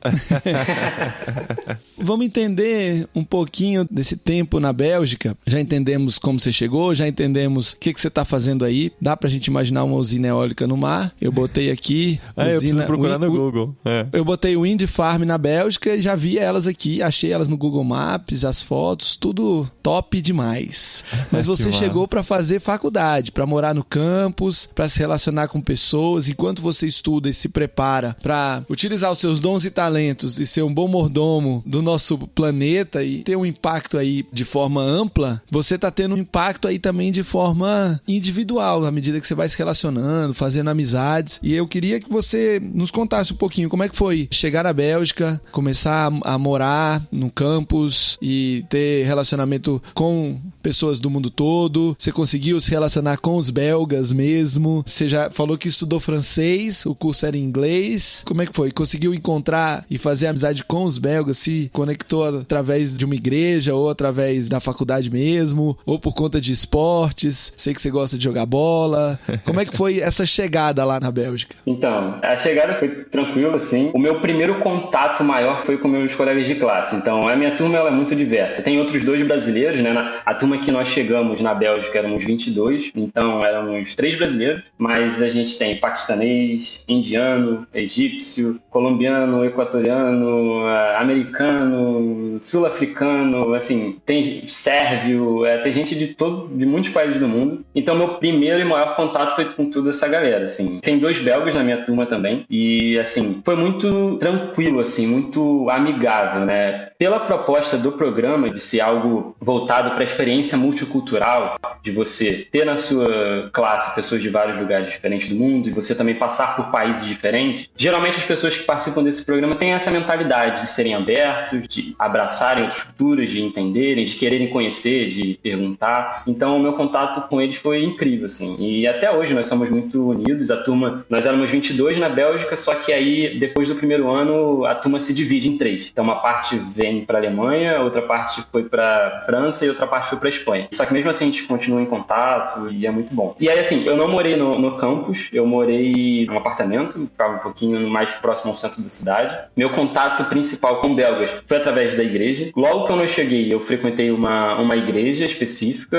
Vamos entender um pouquinho desse tempo na Bélgica. Já entendemos como você chegou, já entendemos o que você está fazendo aí. Dá pra gente imaginar uma usina eólica no mar. Eu botei aqui... eu preciso procurar no Google. Eu botei Wind Farm na Bélgica e já vi elas aqui. Achei elas no Google Maps, as fotos, tudo top demais. Mas você chegou para fazer faculdade, para morar no campus, para se relacionar com pessoas. Enquanto você estuda e se prepara para utilizar os seus dons e talentos e ser um bom mordomo do nosso planeta e ter um impacto aí de forma ampla, você tá tendo um impacto aí também de forma individual, na medida que você vai se relacionando, fazendo amizades. E eu queria que você nos contasse um pouquinho como é que foi chegar à Bélgica, começar a morar no campus e ter relacionamento com pessoas do mundo todo. Você conseguiu se relacionar com os belgas mesmo. Você já falou que estudou francês, o curso era em inglês. Como é que foi? Conseguiu encontrar e fazer amizade com os belgas? Se conectou através de uma igreja ou através da faculdade mesmo? Ou por conta de esportes? Sei que você gosta de jogar bola. Como é que foi essa chegada lá na Bélgica? Então, a chegada foi tranquila, assim. O meu primeiro contato maior foi com meus colegas de classe. Então, a minha turma ela é muito diversa. Tem outros 2 brasileiros, né? A turma que nós chegamos na Bélgica éramos 22, então éramos 3 brasileiros, mas a gente tem paquistanês, indiano, egípcio, colombiano, equatoriano, americano, sul-africano, assim, tem sérvio, tem gente de muitos países do mundo. Então, meu primeiro e maior contato foi com toda essa galera, assim. Tem 2 belgas na minha turma também, e, assim, foi muito tranquilo, assim, muito amigável, né? Pela proposta do programa de ser algo voltado para a experiência multicultural, de você ter na sua classe pessoas de vários lugares diferentes do mundo e você também passar por países diferentes, geralmente as pessoas que participam desse programa têm essa mentalidade de serem abertos, de abraçarem outras culturas, de entenderem, de quererem conhecer, de perguntar. Então o meu contato com eles foi incrível, assim. E até hoje nós somos muito unidos. A turma, nós éramos 22 na Bélgica, só que aí depois do primeiro ano a turma se divide em 3. Então uma parte vem para a Alemanha, outra parte foi para França e outra parte foi para Espanha. Só que mesmo assim a gente continua em contato e é muito bom. E aí assim, eu não morei no campus, eu morei num apartamento, ficava um pouquinho mais próximo ao centro da cidade. Meu contato principal com belgas foi através da igreja. Logo que eu não cheguei, eu frequentei uma igreja específica,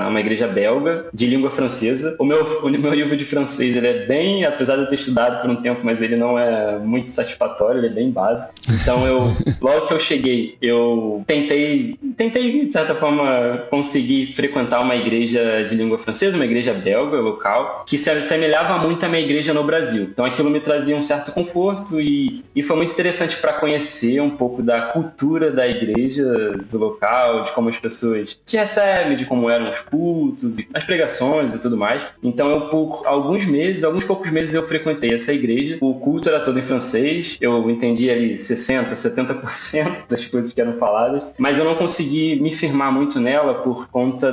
uma igreja belga, de língua francesa. O meu livro de francês, ele é bem, apesar de eu ter estudado por um tempo, mas ele não é muito satisfatório, ele é bem básico. Então logo que eu cheguei, eu tentei de certa forma conseguir frequentar uma igreja de língua francesa, uma igreja belga local, que se assemelhava muito à minha igreja no Brasil. Então aquilo me trazia um certo conforto e foi muito interessante para conhecer um pouco da cultura da igreja do local, de como as pessoas te recebem, de como eram os cultos, as pregações e tudo mais. Então por alguns poucos meses eu frequentei essa igreja. O culto era todo em francês, eu entendi ali 70% das coisas que eram faladas, mas eu não consegui me firmar muito nela por conta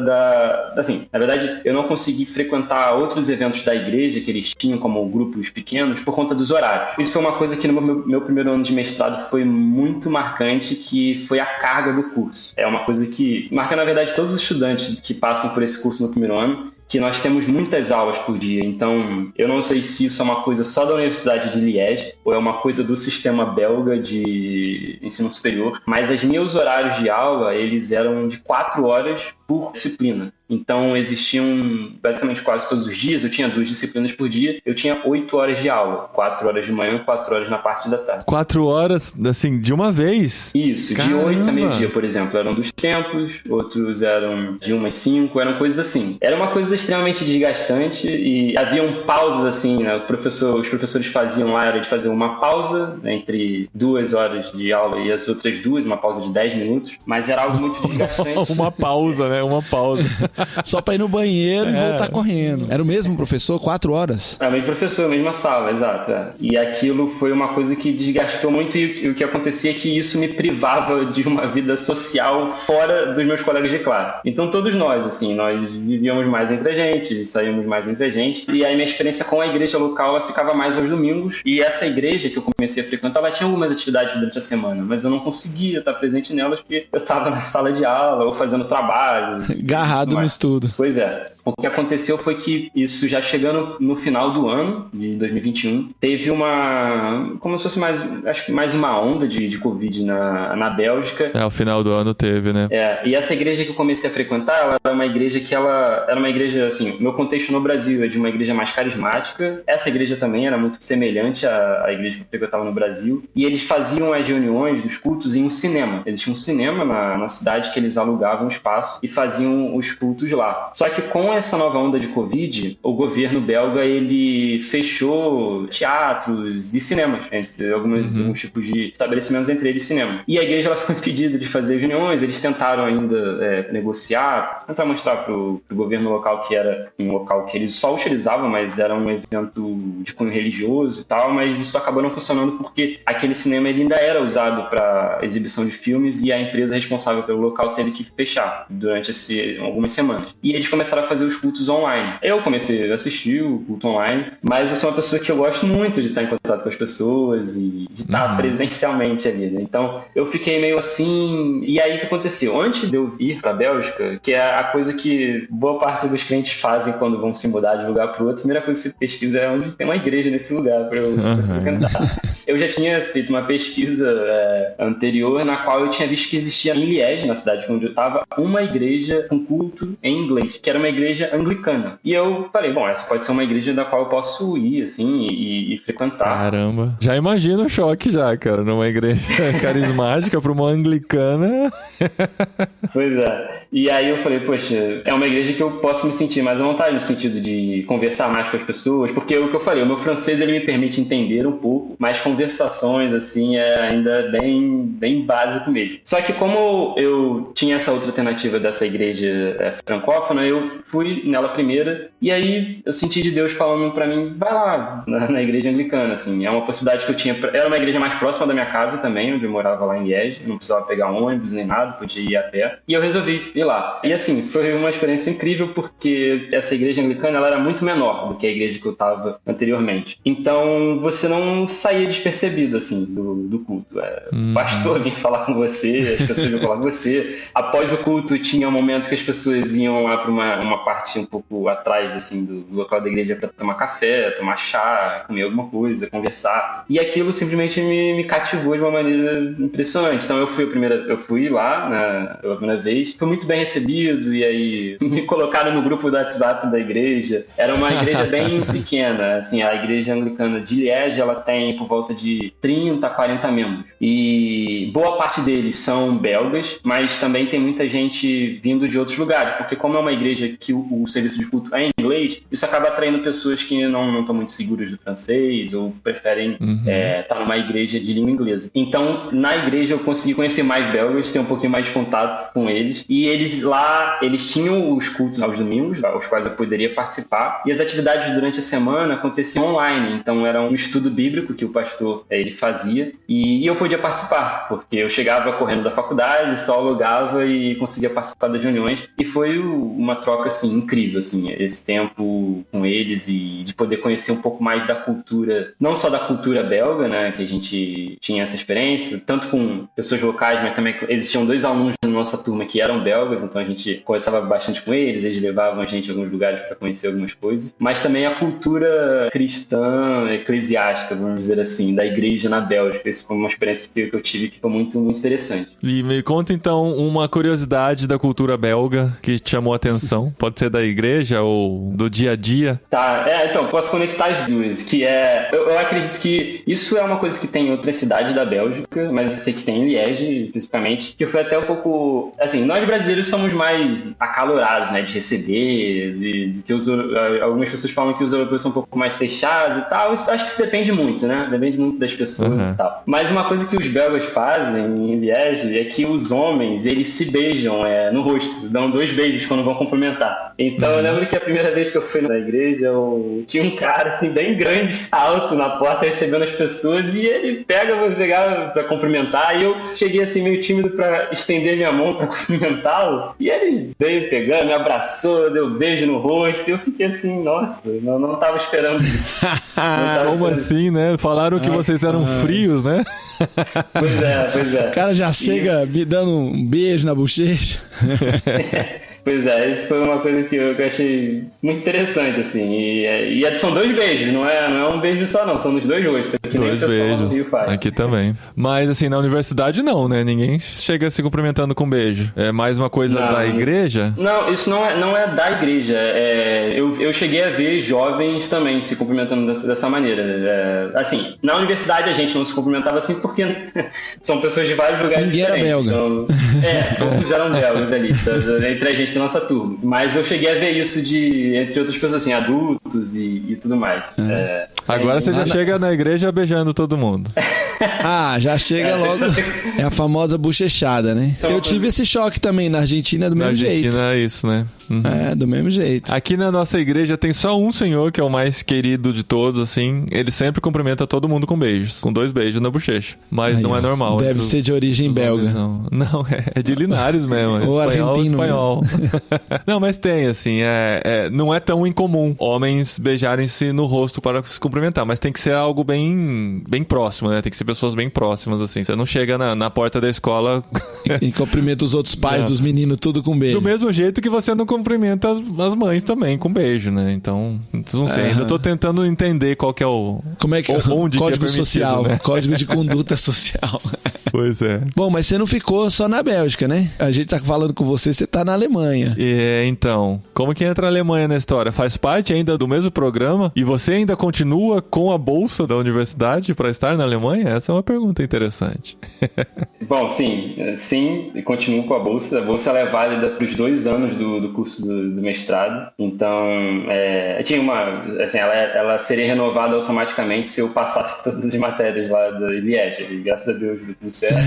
na verdade, eu não consegui frequentar outros eventos da igreja que eles tinham como grupos pequenos por conta dos horários. Isso foi uma coisa que no meu primeiro ano de mestrado foi muito marcante, que foi a carga do curso. É uma coisa que marca, na verdade, todos os estudantes que passam por esse curso no primeiro ano, que nós temos muitas aulas por dia. Então, eu não sei se isso é uma coisa só da Universidade de Liège ou é uma coisa do sistema belga de ensino superior, mas os meus horários de aula, eles eram de 4 horas por disciplina. Então, existiam basicamente quase todos os dias, eu tinha 2 disciplinas por dia, eu tinha 8 horas de aula, 4 horas de manhã, 4 horas na parte da tarde. 4 horas, assim, de uma vez? Isso, Caramba. De 8 a meio-dia, por exemplo, eram dos tempos, outros eram de 1 às 5, eram coisas assim. Era uma coisa extremamente desgastante e haviam pausas assim, né? Os professores faziam lá, era de fazer uma pausa entre 2 horas de aula e as outras 2, uma pausa de 10 minutos, mas era algo muito desgastante. Uma pausa, né? Uma pausa. Só pra ir no banheiro e voltar correndo. Era o mesmo professor, 4 horas? É o mesmo professor, a mesma sala, exato. É. E aquilo foi uma coisa que desgastou muito e o que acontecia é que isso me privava de uma vida social fora dos meus colegas de classe. Então todos nós, assim, nós vivíamos mais entre a gente, saímos mais entre a gente. E aí minha experiência com a igreja local, ela ficava mais aos domingos. E essa igreja que eu comecei a frequentar, ela tinha algumas atividades durante a semana, mas eu não conseguia estar presente nelas porque eu estava na sala de aula ou fazendo trabalho. Agarrado no estudo. Pois é. O que aconteceu foi que isso já chegando no final do ano de 2021, teve como se fosse mais uma onda de Covid na Bélgica. O final do ano teve, né? E essa igreja que eu comecei a frequentar, ela era uma igreja era uma igreja, assim, meu contexto no Brasil é de uma igreja mais carismática. Essa igreja também era muito semelhante à igreja que eu frequentava no Brasil. E eles faziam as reuniões dos cultos em um cinema. Existia um cinema na cidade que eles alugavam um espaço e faziam os cultos lá. Só que com essa nova onda de Covid, o governo belga, ele fechou teatros e cinemas, entre alguns tipos de estabelecimentos, entre eles cinema. E a igreja, ela ficou impedida de fazer reuniões, eles tentaram ainda negociar, tentar mostrar pro governo local que era um local que eles só utilizavam, mas era um evento de cunho religioso e tal, mas isso acabou não funcionando porque aquele cinema ele ainda era usado para exibição de filmes e a empresa responsável pelo local teve que fechar durante algumas semanas. E eles começaram a fazer os cultos online. Eu comecei a assistir o culto online, mas eu sou uma pessoa que eu gosto muito de estar em contato com as pessoas e de estar presencialmente ali, né? Então, eu fiquei meio assim... E aí, o que aconteceu? Antes de eu ir para a Bélgica, que é a coisa que boa parte dos clientes fazem quando vão se mudar de um lugar para o outro, a primeira coisa que você pesquisa é onde tem uma igreja nesse lugar para eu frequentar. Eu já tinha feito uma pesquisa anterior, na qual eu tinha visto que existia em Liège, na cidade onde eu estava, uma igreja com culto em inglês, que era uma igreja anglicana. E eu falei, bom, essa pode ser uma igreja da qual eu posso ir, assim, e frequentar. Caramba. Já imagino o choque já, cara, numa igreja carismática para uma anglicana. Pois é. E aí eu falei, poxa, é uma igreja que eu posso me sentir mais à vontade, no sentido de conversar mais com as pessoas, porque o que eu falei, o meu francês, ele me permite entender um pouco, mas conversações, assim, é ainda bem básico mesmo. Só que como eu tinha essa outra alternativa dessa igreja francófona, eu fui nela primeira, e aí eu senti de Deus falando pra mim, vai lá na igreja anglicana, assim, é uma possibilidade que eu tinha, era uma igreja mais próxima da minha casa também, onde eu morava lá em Liege, não precisava pegar ônibus nem nada, podia ir a pé, e eu resolvi ir lá. E assim, foi uma experiência incrível, porque essa igreja anglicana, ela era muito menor do que a igreja que eu estava anteriormente. Então, você não saía despercebido, assim, do culto. O pastor vinha falar com você, as pessoas vinham falar com você. Após o culto, tinha um momento que as pessoas iam lá para uma parte um pouco atrás, assim, do local da igreja para tomar café, tomar chá, comer alguma coisa, conversar. E aquilo simplesmente me cativou de uma maneira impressionante. Então, eu fui lá pela primeira vez, fui muito bem recebido, e aí me colocaram no grupo do WhatsApp da igreja. Era uma igreja bem pequena, assim, a igreja anglicana de Liege, ela tem por volta de 30 a 40 membros. E boa parte deles são belgas, mas também tem muita gente vindo de outros lugares, porque como é uma igreja que o serviço de culto é em inglês, isso acaba atraindo pessoas que não estão muito seguras do francês ou preferem estar numa igreja de língua inglesa. Então, na igreja eu consegui conhecer mais belgas, ter um pouquinho mais de contato com eles, e eles tinham os cultos aos domingos, aos quais eu poderia participar, e as atividades durante a semana aconteciam online, então era um estudo bíblico que o pastor ele fazia, e eu podia participar, porque eu chegava correndo da faculdade, só logava e conseguia participar das reuniões, e foi uma troca assim, incrível, assim, esse tempo com eles, e de poder conhecer um pouco mais da cultura, não só da cultura belga, né, que a gente tinha essa experiência, tanto com pessoas locais, mas também existiam 2 alunos na nossa turma que eram belgas, então a gente conversava bastante com eles levavam a gente a alguns lugares para conhecer algumas coisas, mas também a cultura cristã, eclesiástica, vamos dizer assim, da igreja na Bélgica. Isso foi uma experiência que eu tive que foi muito, muito interessante. E me conta então uma curiosidade da cultura belga que te chamou a atenção. Pode ser da igreja ou do dia a dia? Tá, então, posso conectar as duas, que eu acredito que isso é uma coisa que tem em outras cidades da Bélgica, mas eu sei que tem em Liege, especificamente, que foi até um pouco, assim, nós brasileiros somos mais acalorados, né, de receber, de que algumas pessoas falam que os europeus são um pouco mais fechados e tal. Isso acho que isso depende muito, né? Depende muito das pessoas e tal. Mas uma coisa que os belgas fazem em Liege é que os homens, eles se beijam no rosto, dão 2 beijos quando vão cumprimentar. Então eu lembro que a primeira vez que eu fui na igreja, tinha um cara assim, bem grande, alto na porta, recebendo as pessoas, e ele pegava pra cumprimentar, e eu cheguei assim meio tímido pra estender minha mão pra cumprimentá-lo, e ele veio pegando, me abraçou, deu beijo no rosto, e eu fiquei assim, nossa, não tava esperando isso. Como assim, né? Falaram que vocês eram frios, né? Pois é. O cara já chega me dando um beijo na bochecha. Pois é, isso foi uma coisa que eu achei muito interessante, assim. E são 2 beijos, não é um beijo só, não. São nos 2 rostos. 2 beijos. Aqui também. Mas, assim, na universidade não, né? Ninguém chega se cumprimentando com beijo. É mais uma coisa da igreja? Não, isso não é da igreja. Eu cheguei a ver jovens também se cumprimentando dessa maneira. Assim, na universidade a gente não se cumprimentava assim porque são pessoas de vários lugares diferentes. Ninguém era belga. Então, todos eram belgas ali, entre a gente da nossa turma. Mas eu cheguei a ver isso entre outras pessoas, assim, adultos e tudo mais. Agora você já chega na igreja beijando todo mundo. Já chega logo. É a famosa bochechada, né? Eu tive esse choque também na Argentina do mesmo jeito. Na Argentina é isso, né? Do mesmo jeito. Aqui na nossa igreja tem só um senhor que é o mais querido de todos, assim. Ele sempre cumprimenta todo mundo com beijos. Com 2 beijos na bochecha. Mas não é normal. Deve ser de origem belga. Não, é de Linares mesmo. Ou espanhol. Não, mas tem, assim, não é tão incomum homens beijarem-se no rosto para se cumprimentar, mas tem que ser algo bem, bem próximo, né? Tem que ser pessoas bem próximas, assim. Você não chega na porta da escola... e cumprimenta os outros pais dos meninos tudo com beijo. Do mesmo jeito que você não cumprimenta as mães também com beijo, né? Então, não sei, ainda tô tentando entender qual que é o... Como é que onde código que é social, né? Código de conduta social. Pois é. Bom, mas você não ficou só na Bélgica, né? A gente tá falando com você tá na Alemanha. Então, como que entra a Alemanha na história? Faz parte ainda do mesmo programa? E você ainda continua com a bolsa da universidade para estar na Alemanha? Essa é uma pergunta interessante. Bom, sim, continuo com a bolsa. A bolsa ela é válida para os 2 anos do curso do mestrado. Então, tinha ela seria renovada automaticamente se eu passasse todas as matérias lá da Liege. E graças a Deus deu tudo certo.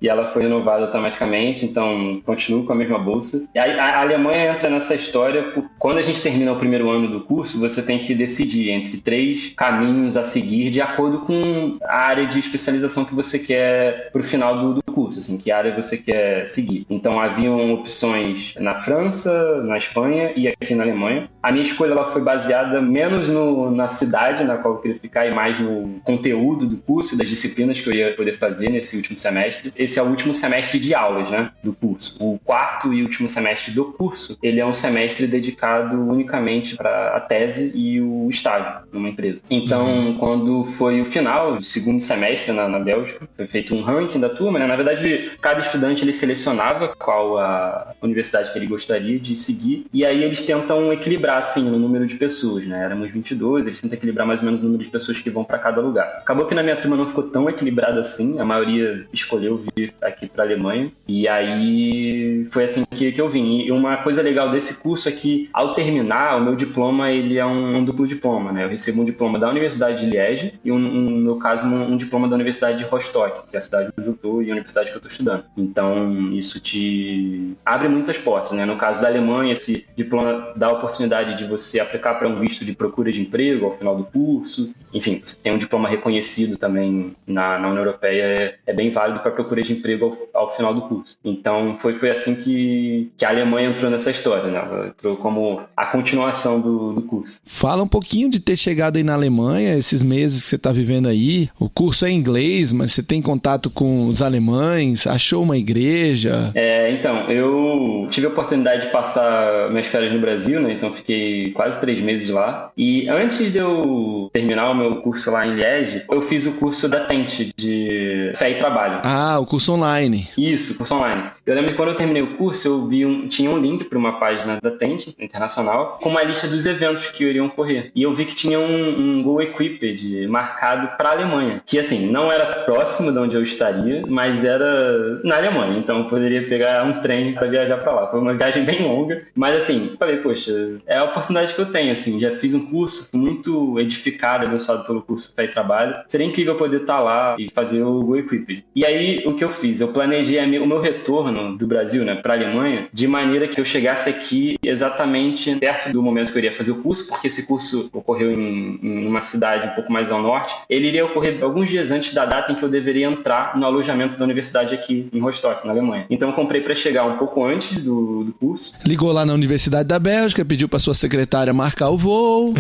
E ela foi renovada automaticamente, então continuo com a mesma bolsa. E a Alemanha entra nessa história, quando a gente termina o primeiro ano do curso, você tem que decidir entre 3 caminhos a seguir de acordo com a área de especialização que você quer pro final do curso, assim, que área você quer seguir. Então haviam opções na França, na Espanha e aqui na Alemanha. A minha escolha ela foi baseada menos na cidade na qual eu queria ficar e mais no conteúdo do curso, das disciplinas que eu ia poder fazer nesse último semestre. Esse é o último semestre de aulas, né, do curso. O quarto e último semestre do curso, ele é um semestre dedicado unicamente para a tese e o estágio numa empresa. Então, quando foi o final do segundo semestre na Bélgica, foi feito um ranking da turma, né? Na verdade, cada estudante ele selecionava qual a universidade que ele gostaria de seguir, e aí eles tentam equilibrar, assim, no número de pessoas, né? Éramos 22, eles tentam equilibrar mais ou menos o número de pessoas que vão para cada lugar. Acabou que na minha turma não ficou tão equilibrado assim, a maioria escolheu vir aqui para a Alemanha, e aí foi assim que eu vim. E uma coisa legal desse curso é que, ao terminar, o meu diploma, ele é um duplo diploma, né? Eu recebo um diploma da Universidade de Liege e, no meu caso, um diploma da Universidade de Rostock, que é a cidade onde eu estou e a universidade que eu estou estudando. Então, isso te abre muitas portas, né? No caso da Alemanha, esse diploma dá a oportunidade de você aplicar para um visto de procura de emprego ao final do curso. Enfim, você tem um diploma reconhecido também na União Europeia, é bem válido para procura de emprego ao final do curso. Então, foi assim que a Alemanha entrou nessa história, né? Ela entrou como a continuação do curso. Fala um pouquinho de ter chegado aí na Alemanha, esses meses que você está vivendo aí. O curso é em inglês, mas você tem contato com os alemães? Achou uma igreja? Então, eu tive a oportunidade de passar minhas férias no Brasil, né? Então, fiquei quase 3 meses lá. E antes de eu terminar o meu curso lá em Liege, eu fiz o curso da TENT, de Fé e Trabalho. Ah, o curso online. Isso, curso online. Eu lembro que quando eu terminei o curso, eu tinha um link para uma página da TENT, internacional, com uma lista dos eventos que iriam ocorrer. E eu vi que tinha um Go Equipped marcado para a Alemanha, que assim, não era próximo de onde eu estaria, mas era na Alemanha, então eu poderia pegar um trem para viajar para lá. Foi uma viagem bem longa, mas assim, falei, poxa, é a oportunidade que eu tenho, assim, já fiz um curso muito edificado, abençoado pelo curso Fé e Trabalho, seria incrível poder estar lá e fazer o Go Equipped. E aí, o que eu fiz? Eu planejei o meu retorno do Brasil, né, para a Alemanha, de maneira que eu chegasse aqui exatamente perto do momento que eu iria fazer o curso, porque esse curso ocorreu em uma cidade um pouco mais ao norte. Ele iria ocorrer alguns dias antes da data em que eu deveria entrar no alojamento da universidade aqui em Rostock, na Alemanha. Então eu comprei para chegar um pouco antes do curso. Ligou lá na Universidade da Bélgica, pediu para sua secretária marcar o voo.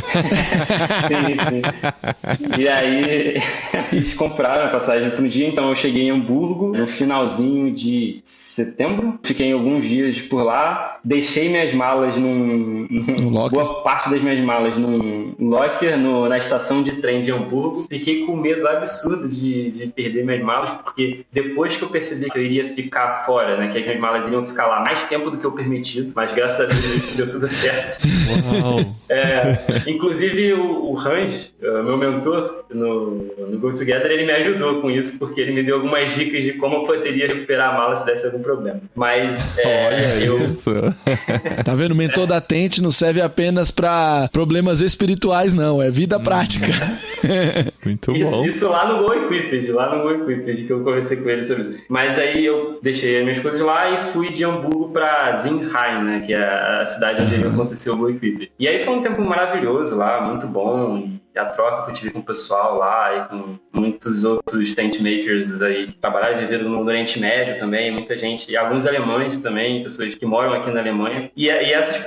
Sim. E aí eles compraram a passagem para um dia, então eu cheguei em Hamburgo no finalzinho de setembro. Fiquei alguns dias por lá, deixei minhas malas boa parte das minhas malas num locker na estação de trem de Hamburgo. Fiquei com medo absurdo de perder minhas malas, porque depois que eu percebi que eu iria ficar fora, né, que as minhas malas iriam ficar lá mais tempo do que o permitido, mas graças a Deus deu tudo certo. Uau. Inclusive o Hans, meu mentor no Go Together, ele me ajudou com isso, porque ele me deu algumas dicas de como eu poderia recuperar a mala se desse algum problema. Mas olha isso. Tá vendo? O mentor da TENT não serve apenas para problemas espirituais, não. É vida prática. Muito bom. Isso lá no Go Equipped, que eu conversei com ele sobre isso. Mas aí eu deixei as minhas coisas lá e fui de Hamburgo para Sinsheim, né, que é a cidade onde aconteceu o Go Equipped. E aí foi um tempo maravilhoso lá, muito bom. A troca que eu tive com o pessoal lá e com muitos outros tent makers aí que trabalharam e viveram no Oriente Médio também, muita gente, e alguns alemães também, pessoas que moram aqui na Alemanha. E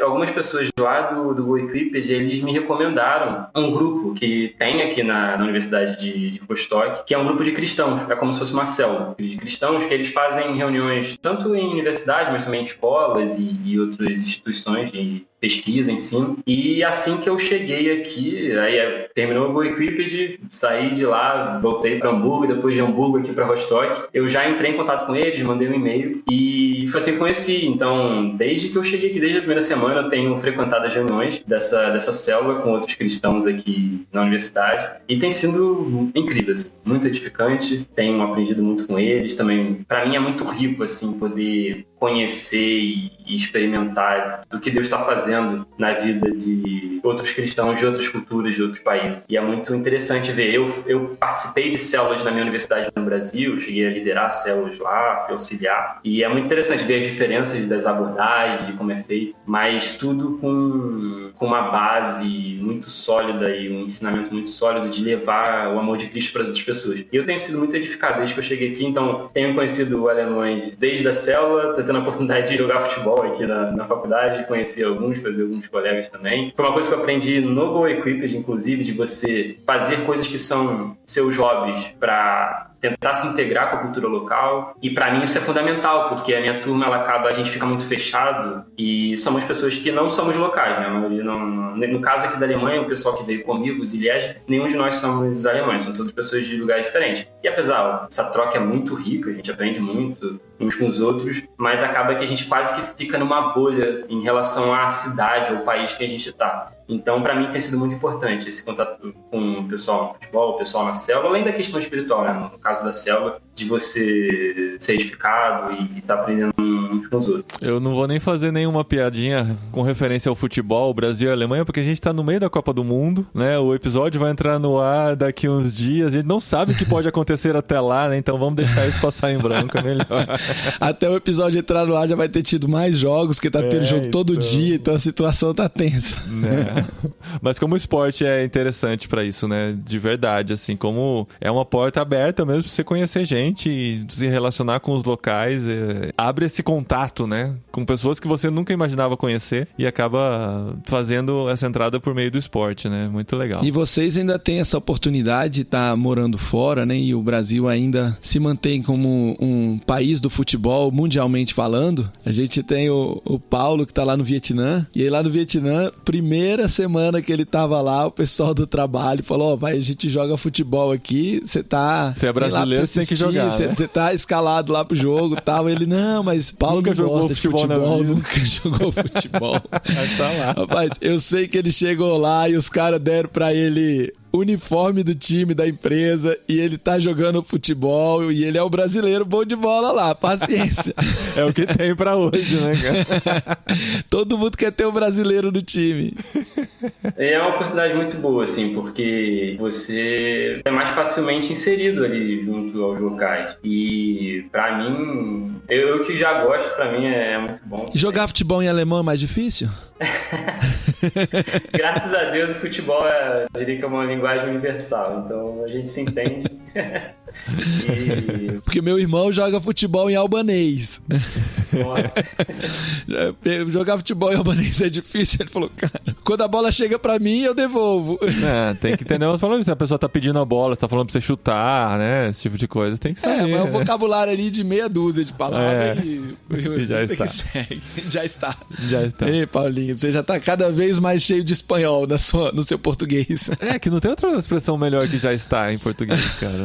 algumas pessoas lá do Go Equipped, eles me recomendaram um grupo que tem aqui na Universidade de Rostock, que é um grupo de cristãos, é como se fosse uma célula de cristãos, que eles fazem reuniões tanto em universidades, mas também em escolas e outras instituições de pesquisa, ensino. E assim que eu cheguei aqui, aí terminou o Go Equipped, saí de lá, voltei para Hamburgo, depois de Hamburgo aqui para Rostock. Eu já entrei em contato com eles, mandei um e-mail e foi assim que conheci. Então, desde que eu cheguei aqui, desde a primeira semana, eu tenho frequentado as reuniões dessa célula com outros cristãos aqui na universidade e tem sido incrível, assim, muito edificante. Tenho aprendido muito com eles também. Para mim é muito rico, assim, poder conhecer e experimentar do que Deus está fazendo na vida de outros cristãos de outras culturas, de outros países. E é muito interessante ver. Eu participei de células na minha universidade no Brasil, cheguei a liderar células lá, fui auxiliar. E é muito interessante ver as diferenças das abordagens, de como é feito, mas tudo com uma base muito sólida e um ensinamento muito sólido de levar o amor de Cristo para as outras pessoas. E eu tenho sido muito edificado desde que eu cheguei aqui, então tenho conhecido alemães desde a célula, tô tendo a oportunidade de jogar futebol aqui na faculdade, conhecer alguns, fazer alguns colegas também. Foi uma coisa que eu aprendi no Go Equipped, inclusive, de você fazer coisas que são seus hobbies para tentar se integrar com a cultura local. E para mim isso é fundamental, porque a minha turma, a gente fica muito fechado e somos pessoas que não somos locais, né? No caso aqui da Alemanha, o pessoal que veio comigo de Liège, nenhum de nós somos alemães, são todas pessoas de lugares diferentes. E apesar, essa troca é muito rica, a gente aprende muito uns com os outros, mas acaba que a gente quase que fica numa bolha em relação à cidade ou país que a gente está. Então, para mim, tem sido muito importante esse contato com o pessoal no futebol, o pessoal na célula, além da questão espiritual, né? No caso da célula, de você ser edificado e estar aprendendo uns com os outros. Eu não vou nem fazer nenhuma piadinha com referência ao futebol, Brasil e Alemanha, porque a gente tá no meio da Copa do Mundo, né? O episódio vai entrar no ar daqui uns dias, a gente não sabe o que pode acontecer até lá, né? Então vamos deixar isso passar em branco, é melhor. Até o episódio entrar no ar já vai ter tido mais jogos, porque tá tendo jogo todo dia, então a situação tá tensa. Mas como o esporte é interessante pra isso, né? De verdade, assim, como é uma porta aberta mesmo pra você conhecer gente e se relacionar com os locais, abre esse contato, né? Com pessoas que você nunca imaginava conhecer e acaba fazendo essa entrada por meio do esporte, né? Muito legal. E vocês ainda têm essa oportunidade de estar morando fora, né? E o Brasil ainda se mantém como um país do futebol, mundialmente falando. A gente tem o Paulo, que tá lá no Vietnã, e aí lá no Vietnã, primeira semana que ele tava lá, o pessoal do trabalho falou, a gente joga futebol aqui, você é brasileiro, você tem que jogar, você tá escalado lá pro jogo e tal. Ele, não, mas Paulo nunca não gosta de futebol, nunca jogou futebol. Tá lá. Rapaz, eu sei que ele chegou lá e os caras deram pra ele uniforme do time, da empresa, e ele tá jogando futebol, e ele é o brasileiro bom de bola lá, paciência. É o que tem pra hoje, né, cara? Todo mundo quer ter um brasileiro no time. É uma oportunidade muito boa, assim, porque você é mais facilmente inserido ali junto aos locais. E pra mim, eu que já gosto, pra mim é muito bom. E jogar futebol em alemão é mais difícil? Graças a Deus o futebol eu diria que é uma linguagem universal, então a gente se entende. Porque meu irmão joga futebol em albanês. Nossa. Jogar futebol em albanês é difícil. Ele falou, cara, quando a bola chega pra mim, eu devolvo. Tem que entender umas palavras. Se a pessoa tá pedindo a bola, você tá falando pra você chutar, né? Esse tipo de coisa, tem que saber. Mas o vocabulário ali de meia dúzia de palavras e já está. Já está. Já está. Ei, Paulinho, você já tá cada vez mais cheio de espanhol no seu português. Que não tem outra expressão melhor que já está em português, cara.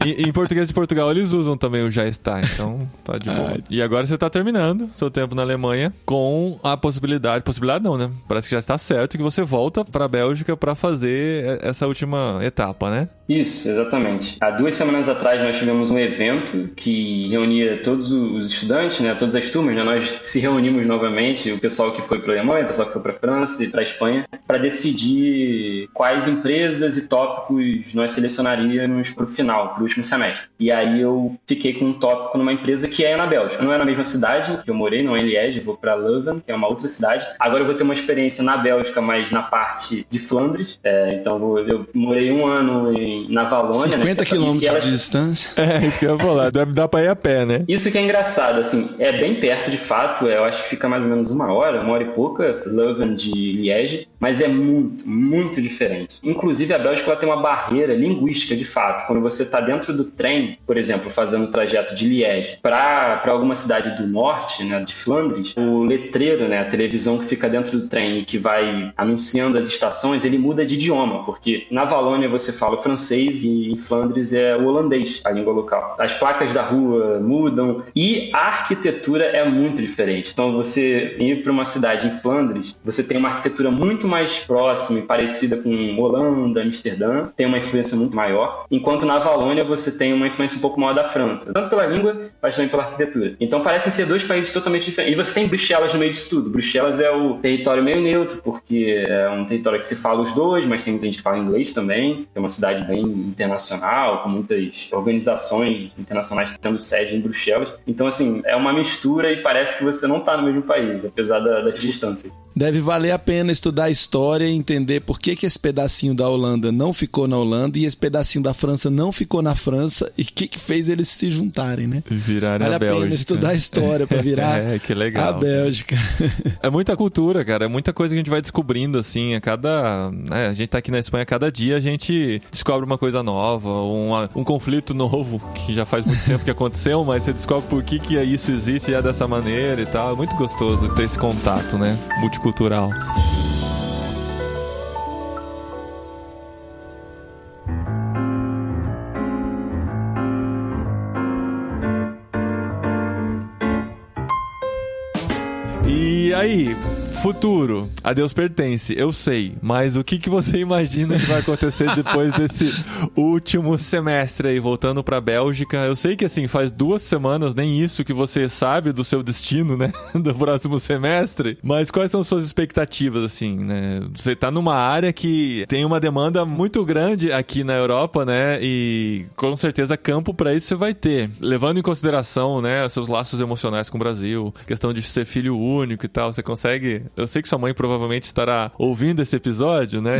Em português de Portugal eles usam também o já está, então tá de boa. E agora você tá terminando seu tempo na Alemanha com a possibilidade não, né? Parece que já está certo que você volta pra Bélgica pra fazer essa última etapa, né? Isso, exatamente. Há 2 semanas atrás nós tivemos um evento que reunia todos os estudantes, né? Todas as turmas, né? Nós se reunimos novamente, o pessoal que foi pra Alemanha, o pessoal que foi pra França e pra Espanha, para decidir quais empresas e tópicos nós selecionaríamos pro final, pro último semestre. E aí eu fiquei com um tópico numa empresa que é na Bélgica. Não é na mesma cidade que eu morei, não é em Liège, eu vou pra Leuven, que é uma outra cidade. Agora eu vou ter uma experiência na Bélgica, mas na parte de Flandres. Então eu morei 1 ano na Valônia, 50 quilômetros de distância. Isso que eu ia falar, dá pra ir a pé, né? Isso que é engraçado, assim, é bem perto de fato, eu acho que fica mais ou menos 1 hora e pouca, Leuven de Liège, mas é muito, muito diferente. Inclusive a Bélgica ela tem uma barreira linguística de fato. Quando você está dentro do trem, por exemplo, fazendo o trajeto de Liège para alguma cidade do norte, né, de Flandres, o letreiro, né, a televisão que fica dentro do trem e que vai anunciando as estações, ele muda de idioma, porque na Valônia você fala o francês e em Flandres é o holandês, a língua local. As placas da rua mudam e a arquitetura é muito diferente. Então você ir para uma cidade em Flandres, você tem uma arquitetura muito mais próxima e parecida com Holanda, Amsterdã, tem uma influência muito maior, enquanto na Valônia você tem uma influência um pouco maior da França, tanto pela língua, mas também pela arquitetura. Então parecem ser dois países totalmente diferentes. E você tem Bruxelas no meio disso tudo. Bruxelas é o território meio neutro, porque é um território que se fala os dois, mas tem muita gente que fala inglês também. É uma cidade bem internacional, com muitas organizações internacionais tendo sede em Bruxelas. Então, assim, é uma mistura e parece que você não está no mesmo país, apesar da distância. Deve valer a pena estudar a história e entender por que esse pedacinho da Holanda não ficou na Holanda e esse pedacinho da França não ficou na França e o que fez eles se juntarem, né? Virarem a Bélgica. Vale a pena estudar a história para virar que legal, a Bélgica. É muita cultura, cara. É muita coisa que a gente vai descobrindo, assim. A gente tá aqui na Espanha, cada dia a gente descobre uma coisa nova, um conflito novo, que já faz muito tempo que aconteceu, mas você descobre por que isso existe já dessa maneira e tal. É muito gostoso ter esse contato, né? Multicultural. E aí, futuro, a Deus pertence, eu sei, mas o que você imagina que vai acontecer depois desse último semestre aí, voltando pra Bélgica? Eu sei que, assim, faz 2 semanas, nem isso que você sabe do seu destino, né, do próximo semestre, mas quais são suas expectativas, assim, né? Você tá numa área que tem uma demanda muito grande aqui na Europa, né, e com certeza campo pra isso você vai ter, levando em consideração, né, seus laços emocionais com o Brasil, questão de ser filho único e tal, você consegue... Eu sei que sua mãe provavelmente estará ouvindo esse episódio, né?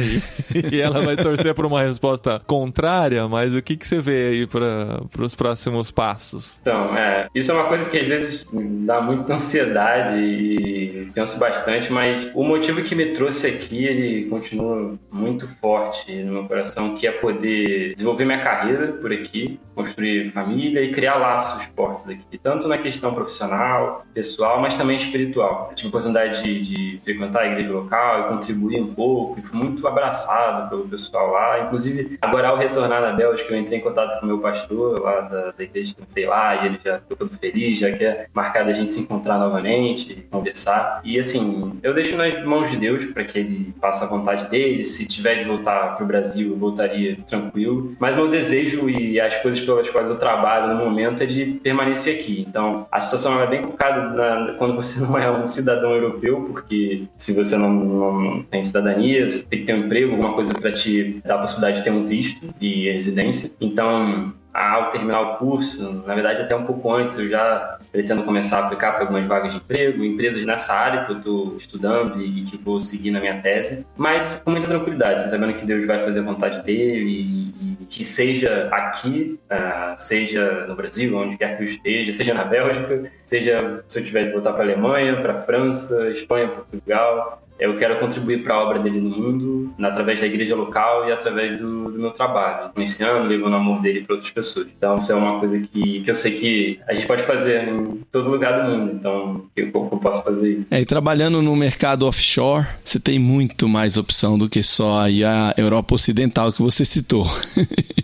E ela vai torcer por uma resposta contrária, mas o que você vê aí para os próximos passos? Então, isso é uma coisa que às vezes dá muita ansiedade e penso bastante, mas o motivo que me trouxe aqui, ele continua muito forte no meu coração, que é poder desenvolver minha carreira por aqui, construir família e criar laços fortes aqui, tanto na questão profissional, pessoal, mas também espiritual. Eu tive a oportunidade de frequentar a igreja local e contribuir um pouco, e fui muito abraçado pelo pessoal lá. Inclusive, agora ao retornar na Bélgica, eu entrei em contato com o meu pastor lá da igreja que eu entrei lá, e ele já ficou todo feliz, já quer marcar a gente se encontrar novamente, conversar. E assim, eu deixo nas mãos de Deus para que ele faça a vontade dele. Se tiver de voltar para o Brasil, eu voltaria tranquilo. Mas meu desejo e as coisas pelas quais eu trabalho no momento é de permanecer aqui. Então, a situação é bem complicada quando você não é um cidadão europeu, porque se você não tem cidadania, você tem que ter um emprego, alguma coisa para te dar a possibilidade de ter um visto de residência. Então, ao terminar o curso, na verdade até um pouco antes, eu já pretendo começar a aplicar para algumas vagas de emprego, empresas nessa área que eu estou estudando e que vou seguir na minha tese, mas com muita tranquilidade, sabendo que Deus vai fazer a vontade dele e que seja aqui, seja no Brasil, onde quer que eu esteja, seja na Bélgica, seja se eu tiver de voltar para a Alemanha, para a França, Espanha, Portugal, eu quero contribuir para a obra dele no mundo, através da igreja local e através do meu trabalho, influenciando, levando o amor dele para outras pessoas. Então, isso é uma coisa que eu sei que a gente pode fazer em todo lugar do mundo. Então, eu posso fazer isso. E trabalhando no mercado offshore, você tem muito mais opção do que só aí a Europa Ocidental que você citou.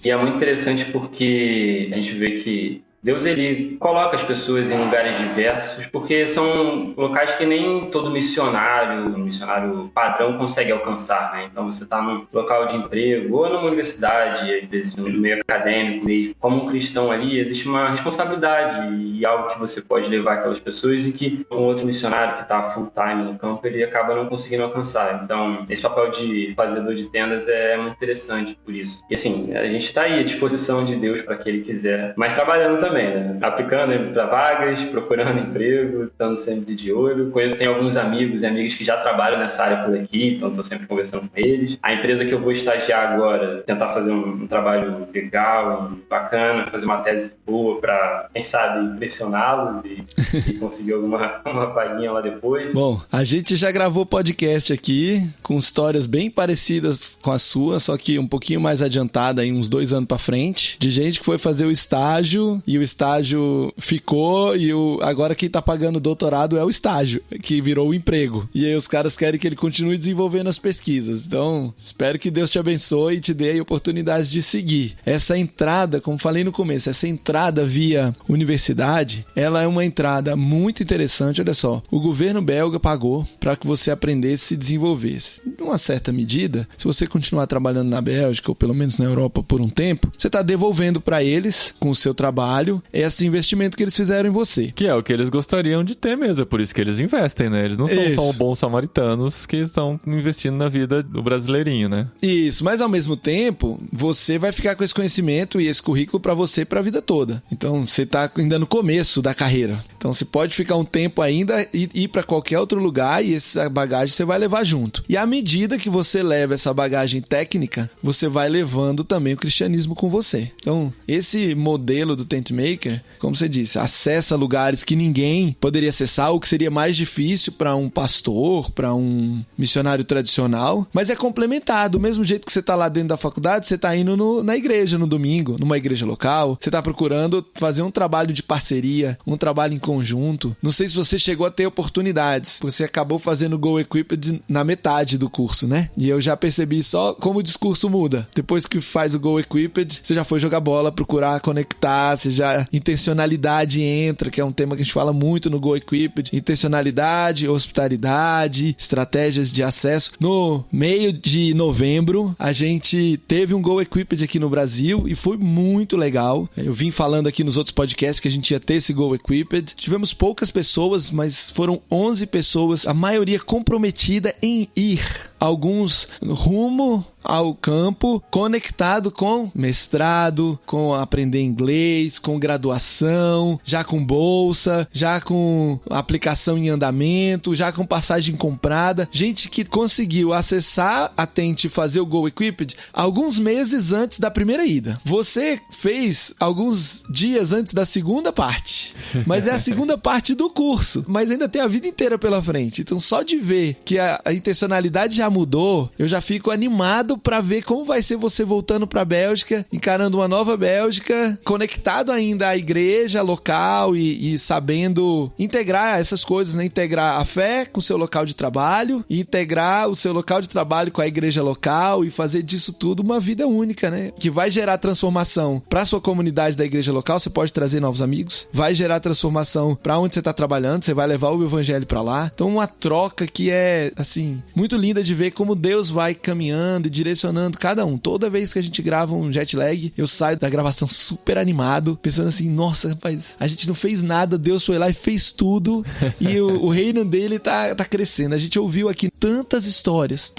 E é muito interessante porque a gente vê que Deus, ele coloca as pessoas em lugares diversos, porque são locais que nem todo missionário padrão consegue alcançar, né? Então você está num local de emprego ou numa universidade, às vezes no meio acadêmico mesmo. Como um cristão ali, existe uma responsabilidade e algo que você pode levar aquelas pessoas e que um outro missionário que está full time no campo, ele acaba não conseguindo alcançar. Então, esse papel de fazedor de tendas é muito interessante por isso. E assim, a gente está aí à disposição de Deus para que ele quiser, mas trabalhando também, né? Aplicando para vagas, procurando emprego, estando sempre de olho. Tenho alguns amigos e amigas que já trabalham nessa área por aqui, então estou sempre conversando com eles. A empresa que eu vou estagiar agora, tentar fazer um trabalho legal, bacana, fazer uma tese boa para, quem sabe, impressioná-los e conseguir uma vaguinha lá depois. Bom, a gente já gravou podcast aqui com histórias bem parecidas com a sua, só que um pouquinho mais adiantada, aí uns 2 anos para frente, de gente que foi fazer o estágio e o o estágio ficou e agora quem tá pagando o doutorado é o estágio, que virou o emprego. E aí os caras querem que ele continue desenvolvendo as pesquisas. Então, espero que Deus te abençoe e te dê a oportunidade de seguir. Essa entrada, como falei no começo, essa entrada via universidade, ela é uma entrada muito interessante. Olha só, o governo belga pagou para que você aprendesse e se desenvolvesse. Em uma certa medida, se você continuar trabalhando na Bélgica ou pelo menos na Europa por um tempo, você está devolvendo para eles, com o seu trabalho, esse investimento que eles fizeram em você. Que é o que eles gostariam de ter mesmo, é por isso que eles investem, né? Eles não são só bons samaritanos que estão investindo na vida do brasileirinho, né? Isso, mas ao mesmo tempo, você vai ficar com esse conhecimento e esse currículo para você para a vida toda. Então, você está ainda no começo da carreira. Então, você pode ficar um tempo ainda e ir para qualquer outro lugar e essa bagagem você vai levar junto. E à medida que você leva essa bagagem técnica, você vai levando também o cristianismo com você. Então, esse modelo do Tent Maker, como você disse, acessa lugares que ninguém poderia acessar, ou que seria mais difícil para um pastor, para um missionário tradicional, mas é complementado. Do mesmo jeito que você está lá dentro da faculdade, você está indo na igreja no domingo, numa igreja local, você está procurando fazer um trabalho de parceria, um trabalho em conjunto. Não sei se você chegou a ter oportunidades, você acabou fazendo Go Equipped na metade do curso, né? E eu já percebi só como o discurso muda. Depois que faz o Go Equipped, você já foi jogar bola, procurar conectar, você já... Intencionalidade entra, que é um tema que a gente fala muito no Go Equipped. Intencionalidade, hospitalidade, estratégias de acesso. No meio de novembro, a gente teve um Go Equipped aqui no Brasil e foi muito legal. Eu vim falando aqui nos outros podcasts que a gente ia ter esse Go Equipped. Tivemos poucas pessoas, mas foram 11 pessoas, a maioria comprometida em ir. Alguns rumo ao campo, conectado com mestrado, com aprender inglês, com graduação, já com bolsa, já com aplicação em andamento, já com passagem comprada. Gente que conseguiu acessar a Tent e fazer o Go Equipped alguns meses antes da primeira ida. Você fez alguns dias antes da segunda parte, mas é a segunda parte do curso, mas ainda tem a vida inteira pela frente. Então só de ver que a intencionalidade já mudou, eu já fico animado para ver como vai ser você voltando para a Bélgica, encarando uma nova Bélgica, conectado ainda à igreja local e sabendo integrar essas coisas, né? Integrar a fé com o seu local de trabalho, e integrar o seu local de trabalho com a igreja local e fazer disso tudo uma vida única, né? Que vai gerar transformação para sua comunidade da igreja local, você pode trazer novos amigos, vai gerar transformação para onde você está trabalhando, você vai levar o evangelho para lá. Então uma troca que é, assim, muito linda de ver como Deus vai caminhando e direcionando cada um. Toda vez que a gente grava um jet lag, eu saio da gravação super animado, pensando assim, nossa, rapaz, a gente não fez nada, Deus foi lá e fez tudo, e o reino dele tá crescendo. A gente ouviu aqui tantas histórias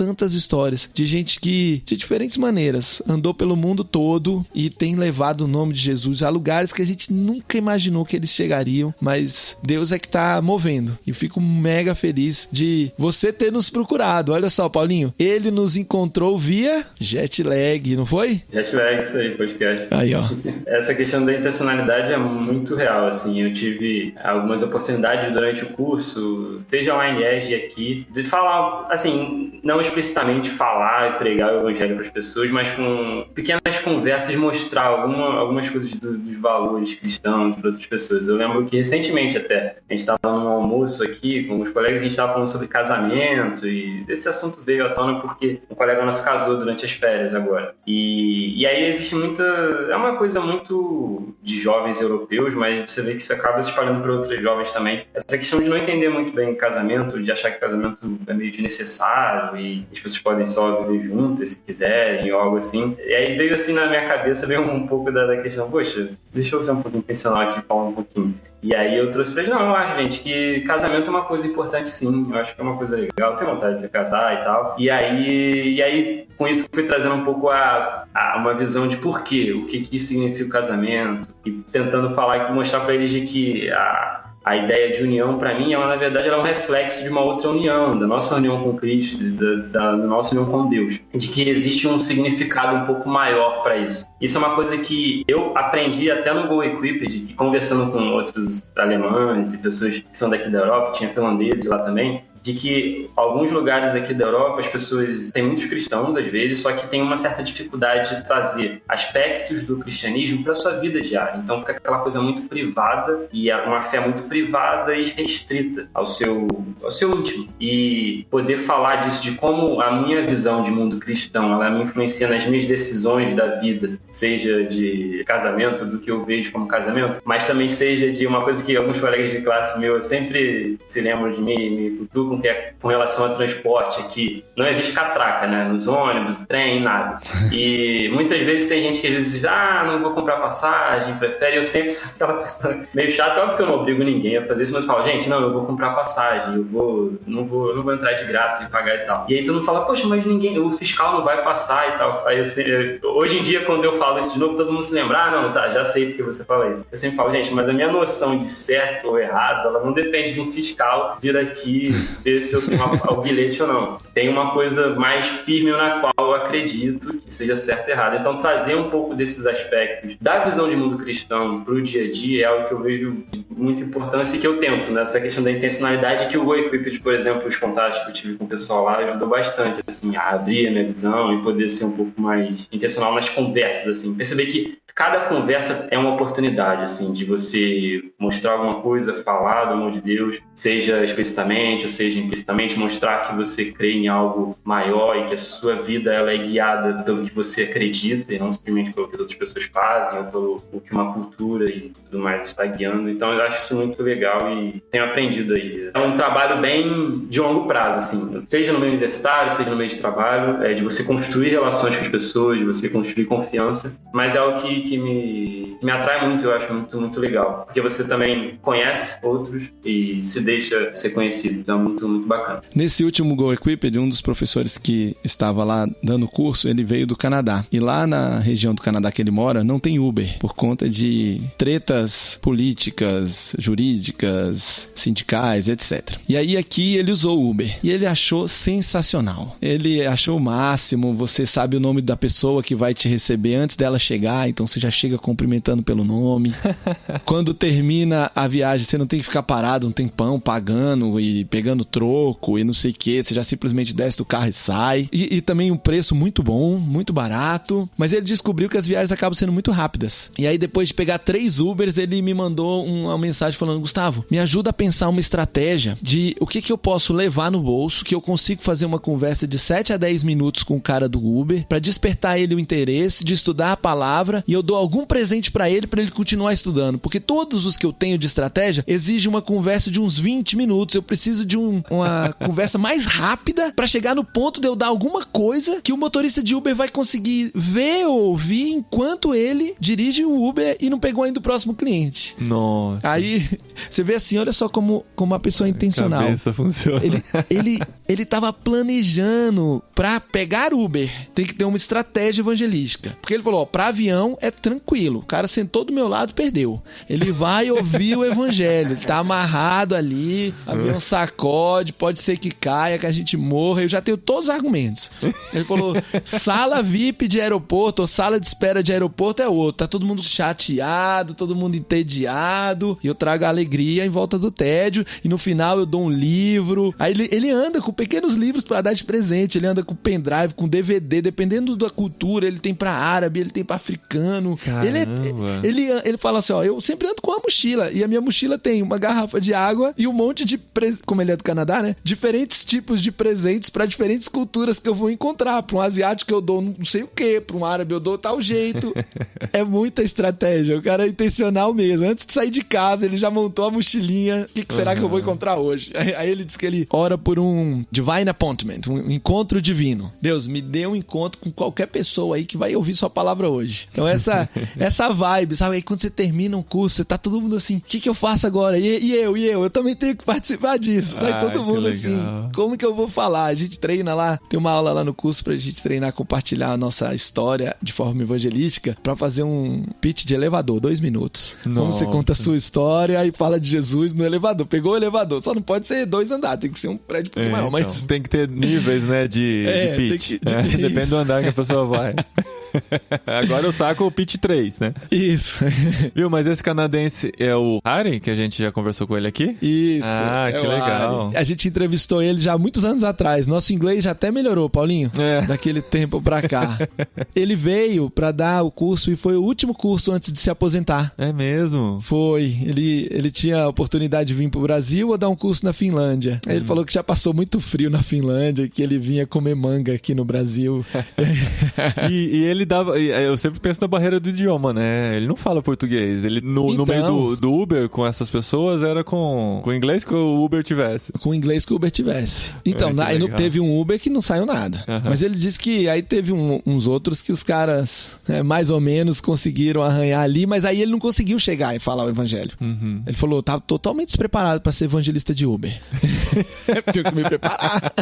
de gente que, de diferentes maneiras, andou pelo mundo todo e tem levado o nome de Jesus a lugares que a gente nunca imaginou que eles chegariam, mas Deus é que tá movendo. E eu fico mega feliz de você ter nos procurado. Olha só, Paulinho, ele nos encontrou via Jetlag, não foi? Jetlag, isso aí, podcast. Aí, ó. Essa questão da intencionalidade é muito real, assim. Eu tive algumas oportunidades durante o curso, seja lá em ESG aqui, de falar, assim, não explicitamente falar e pregar o evangelho para as pessoas, mas com pequenas conversas mostrar algumas coisas dos valores cristãos para outras pessoas. Eu lembro que recentemente até, a gente estava num almoço aqui com os colegas, a gente estava falando sobre casamento e esse assunto veio à tona porque um colega nosso casou durante as férias agora. E aí existe muita... É uma coisa muito de jovens europeus, mas você vê que isso acaba se espalhando para outros jovens também. Essa questão de não entender muito bem o casamento, de achar que o casamento é meio desnecessário e as pessoas podem só viver juntas se quiserem ou algo assim. E aí veio assim na minha cabeça, veio um pouco da questão, poxa, deixa eu ser um pouco intencional aqui e falar um pouquinho. E aí eu trouxe pra ele, não, eu acho, gente, que casamento é uma coisa importante sim, eu acho que é uma coisa legal, eu tenho vontade de casar e tal. E aí com isso fui trazendo um pouco uma visão de porquê, o que significa o casamento, e tentando falar, mostrar pra eles de que a ideia de união, para mim, ela na verdade é um reflexo de uma outra união, da nossa união com Cristo, da nossa união com Deus, de que existe um significado um pouco maior para isso. Isso é uma coisa que eu aprendi até no Go Equipped, que conversando com outros alemães e pessoas que são daqui da Europa, tinha finlandeses lá também, de que alguns lugares aqui da Europa as pessoas têm muitos cristãos às vezes, só que tem uma certa dificuldade de trazer aspectos do cristianismo para sua vida diária. Então fica aquela coisa muito privada e uma fé muito privada e restrita ao seu íntimo. E poder falar disso, de como a minha visão de mundo cristão, ela me influencia nas minhas decisões da vida, seja de casamento, do que eu vejo como casamento, mas também seja de uma coisa que alguns colegas de classe meu sempre se lembram de mim, me cutucam, que é com relação ao transporte aqui. Não existe catraca, né? Nos ônibus, trem, nada. E muitas vezes tem gente que às vezes diz, não vou comprar passagem, prefere. Eu sempre sou aquela pessoa meio chata, óbvio que eu não obrigo ninguém a fazer isso, mas eu falo, gente, não, eu vou comprar passagem, eu não vou entrar de graça e pagar e tal. E aí todo mundo fala, poxa, mas o fiscal não vai passar e tal. Aí hoje em dia, quando eu falo isso de novo, todo mundo se lembra, não, tá, já sei porque você fala isso. Eu sempre falo, gente, mas a minha noção de certo ou errado, ela não depende de um fiscal vir aqui ver se eu tenho o bilhete ou não. Tem uma coisa mais firme na qual eu acredito que seja certo ou errado. Então, trazer um pouco desses aspectos da visão de mundo cristão para o dia a dia é algo que eu vejo de muita importância e que eu tento, né? Essa questão da intencionalidade que o Go Equipped, por exemplo, os contatos que eu tive com o pessoal lá, ajudou bastante, assim, a abrir a minha visão e poder ser um pouco mais intencional nas conversas, assim. Perceber que cada conversa é uma oportunidade, assim, de você mostrar alguma coisa, falar do amor de Deus, seja explicitamente ou seja implicitamente, mostrar que você crê em algo maior e que a sua vida ela é guiada pelo que você acredita e não simplesmente pelo que as outras pessoas fazem ou pelo que uma cultura e tudo mais está guiando. Então eu acho isso muito legal e tenho aprendido aí. É um trabalho bem de longo prazo, assim, seja no meio universitário, seja no meio de trabalho, de você construir relações com as pessoas, de você construir confiança, mas é algo que me atrai muito, eu acho muito, muito legal, porque você também conhece outros e se deixa ser conhecido, então é muito, muito bacana. Nesse último Go Equipped, um dos professores que estava lá dando o curso, ele veio do Canadá, e lá na região do Canadá que ele mora, não tem Uber, por conta de tretas políticas, jurídicas, sindicais, etc. E aí aqui ele usou o Uber, e ele achou sensacional, ele achou o máximo, você sabe o nome da pessoa que vai te receber antes dela chegar, então você já chega cumprimentando pelo nome. Quando termina a viagem, você não tem que ficar parado um tempão pagando e pegando troco e não sei o que, você já simplesmente desce do carro e sai. E também um preço muito bom, muito barato, mas ele descobriu que as viagens acabam sendo muito rápidas. E aí depois de pegar 3 Ubers, ele me mandou uma mensagem falando, Gustavo, me ajuda a pensar uma estratégia de o que eu posso levar no bolso, que eu consigo fazer uma conversa de 7 a 10 minutos com o cara do Uber, pra despertar ele o interesse de estudar a palavra e eu dou algum presente pra ele continuar estudando, porque todos os que eu tenho de estratégia exigem uma conversa de uns 20 minutos, eu preciso de uma conversa mais rápida pra chegar no ponto de eu dar alguma coisa que o motorista de Uber vai conseguir ver ou ouvir enquanto ele dirige o Uber e não pegou ainda o próximo cliente. Nossa. Aí você vê assim, olha só como a pessoa é intencional. A cabeça funciona. Ele tava planejando pra pegar Uber, tem que ter uma estratégia evangelística, porque ele falou, pra avião é tranquilo, o cara sentou do meu lado, perdeu, ele vai ouvir o evangelho, ele tá amarrado ali, avião sacode, pode ser que caia, que a gente morra, eu já tenho todos os argumentos. Ele falou, sala VIP de aeroporto ou sala de espera de aeroporto é outro, tá todo mundo chateado, todo mundo entediado, e eu trago a alegria em volta do tédio, e no final eu dou um livro, aí ele anda com pequenos livros pra dar de presente, ele anda com pendrive, com DVD, dependendo da cultura, ele tem pra árabe, ele tem pra africano. Ele fala assim, ó, eu sempre ando com uma mochila, e a minha mochila tem uma garrafa de água e um monte de, como ele é do Canadá, né, diferentes tipos de presentes pra diferentes culturas que eu vou encontrar. Pra um asiático eu dou não sei o que, pra um árabe eu dou tal jeito. É muita estratégia, o cara é intencional mesmo. Antes de sair de casa, ele já montou a mochilinha. O que será que eu vou encontrar hoje? Aí ele diz que ele ora por um divine appointment, um encontro divino. Deus, me dê um encontro com qualquer pessoa aí que vai ouvir sua palavra hoje. Então essa vibe, sabe? Aí quando você termina um curso, você tá todo mundo assim, o que eu faço agora? E eu também tenho que participar disso. Sai todo mundo assim, como que eu vou falar? A gente treina lá, tem uma aula lá no curso pra gente treinar, compartilhar a nossa história de forma evangelística pra fazer um pitch de elevador, 2 minutos. Nossa. Como você conta a sua história e fala de Jesus no elevador. Pegou o elevador, só não pode ser 2 andares, tem que ser um prédio um pouco maior. Mas tem que ter níveis, né, de pitch. Depende do andar que a pessoa vai. Agora eu saco o pitch 3, né? Isso. Viu, mas esse canadense é o Harry, que a gente já conversou com ele aqui? Isso. Ah, que legal. Harry. A gente entrevistou ele já há muitos anos atrás. Nosso inglês já até melhorou, Paulinho. Daquele tempo pra cá. Ele veio pra dar o curso e foi o último curso antes de se aposentar. É mesmo? Foi. Ele tinha a oportunidade de vir pro Brasil ou dar um curso na Finlândia. Aí ele falou que já passou muito frio na Finlândia, que ele vinha comer manga aqui no Brasil. E ele dava... Eu sempre penso na barreira do idioma, né? Ele não fala português. Ele, no meio do Uber, com essas pessoas, era com o inglês que o Uber tivesse. Com o inglês que o Uber tivesse. Então, aí teve um Uber que não saiu nada. Mas ele disse que aí teve uns outros que os caras, mais ou menos, conseguiram arranhar ali, mas aí ele não conseguiu chegar e falar o evangelho. Ele falou, tava totalmente despreparado para ser evangelista de Uber. Tinha que me preparar.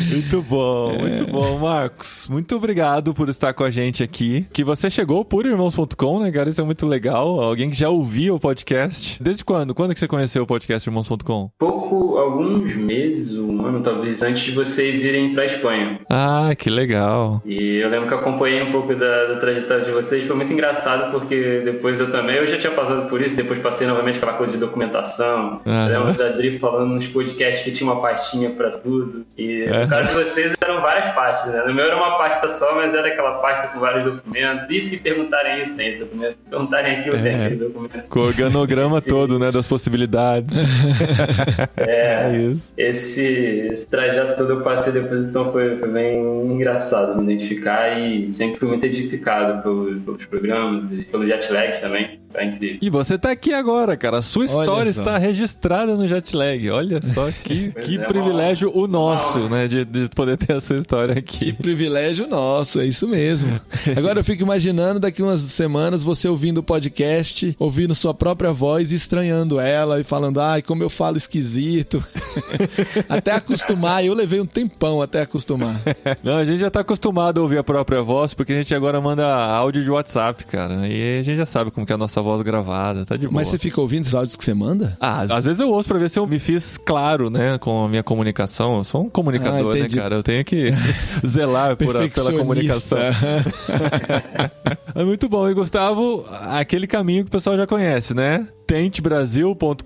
Muito bom, Marcos. Muito obrigado por estar com a gente aqui. Que você chegou por irmãos.com, né, cara? Isso é muito legal. Alguém que já ouvia o podcast. Desde quando? Quando que você conheceu o podcast irmãos.com? Alguns meses, um ano talvez, antes de vocês irem pra Espanha. Ah, que legal. E eu lembro que acompanhei um pouco da trajetória de vocês. Foi muito engraçado porque depois eu já tinha passado por isso. Depois passei novamente aquela coisa de documentação. Eu lembro da Adri falando nos podcasts que tinha uma pastinha pra tudo. E no caso de vocês eram várias pastas, né? No meu era uma pasta só, mas era aquela pasta com vários documentos. E se perguntarem isso, tem esse documento. Se perguntarem aquilo, tem aquele documento. Com o organograma todo, né? Das possibilidades. É isso. Esse trajeto todo eu passei depois, então foi bem engraçado me identificar e sempre fui muito edificado pelos programas e pelos jetlags também. Foi incrível. E você tá aqui agora, cara. A sua história está registrada no Jetlag. Olha só que privilégio o nosso, né? De poder ter a sua história aqui. Que privilégio nosso, é isso mesmo. Agora eu fico imaginando daqui umas semanas você ouvindo o podcast, ouvindo sua própria voz e estranhando ela e falando, ai, como eu falo esquisito. Até acostumar, eu levei um tempão até acostumar. Não, a gente já tá acostumado a ouvir a própria voz, porque a gente agora manda áudio de WhatsApp, cara. E a gente já sabe como que é a nossa voz gravada, tá de boa. Mas você fica ouvindo os áudios que você manda? Às vezes eu ouço pra ver se eu me fiz claro, né, com a minha comunicação. Eu sou um comunicador, né, cara? Eu tenho que zelar pela comunicação. É muito bom. E Gustavo, aquele caminho que o pessoal já conhece, né? tentebrasil.com.br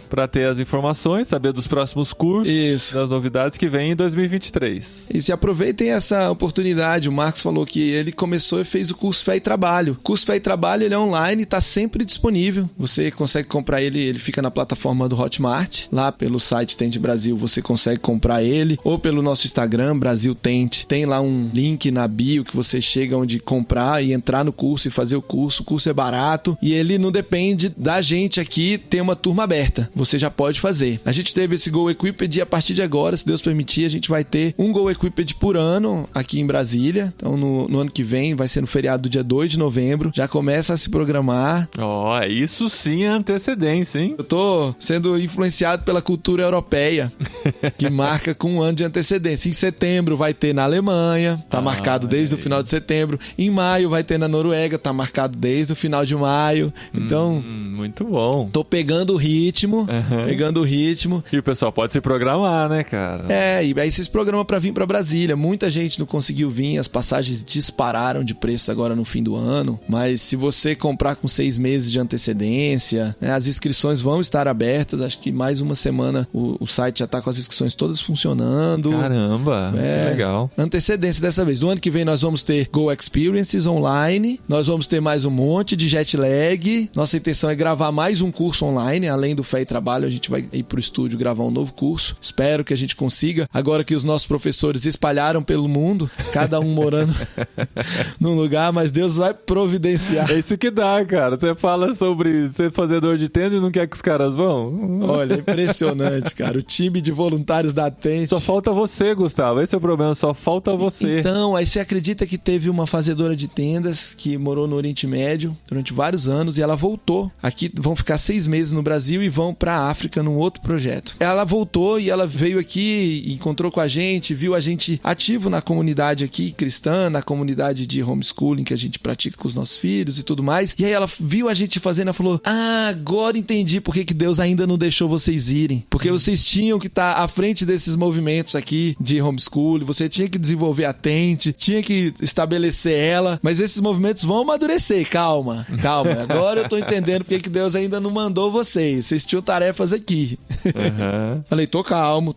para ter as informações, saber dos próximos cursos, das novidades que vêm em 2023. E se aproveitem essa oportunidade. O Marcos falou que ele começou e fez o curso Fé e Trabalho. O curso Fé e Trabalho ele é online, está sempre disponível. Você consegue comprar ele fica na plataforma do Hotmart. Lá pelo site Tente Brasil você consegue comprar ele, ou pelo nosso Instagram, Brasil Tente. Tem lá um link na bio que você chega onde comprar e entrar no curso e fazer o curso. O curso é barato e ele não depende da gente aqui ter uma turma aberta. Você já pode fazer. A gente teve esse Go Equipped e a partir de agora, se Deus permitir, a gente vai ter um Go Equipped por ano aqui em Brasília. Então no ano que vem, vai ser no feriado do dia 2 de novembro. Já começa a se programar. Isso sim é antecedência, hein? Eu tô sendo influenciado pela cultura europeia, que marca com um ano de antecedência. Em setembro vai ter na Alemanha, tá marcado desde o final de setembro. Em maio vai ter na Noruega, tá marcado desde o final de maio. Então, muito bom. Tô pegando o ritmo, E o pessoal pode se programar, né, cara? E aí vocês programam pra vir pra Brasília. Muita gente não conseguiu vir, as passagens dispararam de preço agora no fim do ano. Mas se você comprar com 6 meses de antecedência, né, as inscrições vão estar abertas. Acho que mais uma semana o site já tá com as inscrições todas funcionando. Caramba, que legal. Antecedência dessa vez. No ano que vem nós vamos ter Go Experiences online. Nós vamos ter mais um monte de Jetlag. Nossa intenção é gravar mais um curso online. Além do Fé e Trabalho, a gente vai ir pro estúdio gravar um novo curso. Espero que a gente consiga. Agora que os nossos professores espalharam pelo mundo, cada um morando num lugar, mas Deus vai providenciar. É isso que dá, cara. Você fala sobre ser fazedor de tenda e não quer que os caras vão? Olha, impressionante, cara. O time de voluntários da Tente. Só falta você, Gustavo. Esse é o problema, só falta você. Então, aí você acredita que teve uma fazedora de tendas que morou no Oriente Médio durante vários anos e ela voltou aqui, vão ficar 6 meses no Brasil e vão pra África num outro projeto. Ela voltou e ela veio aqui, encontrou com a gente, viu a gente ativo na comunidade aqui cristã, na comunidade de homeschooling que a gente pratica com os nossos filhos e tudo mais. E aí ela viu a gente fazendo, ela falou: agora entendi por que Deus ainda não deixou vocês irem. Porque vocês tinham que estar à frente desses movimentos aqui de homeschooling, você tinha que desenvolver a Tente, tinha que estabelecer ela, mas esses movimentos vão amadurecer, calma. Agora eu tô entendendo por que Deus ainda não mandou vocês tinham tarefas aqui. Falei, tô calmo,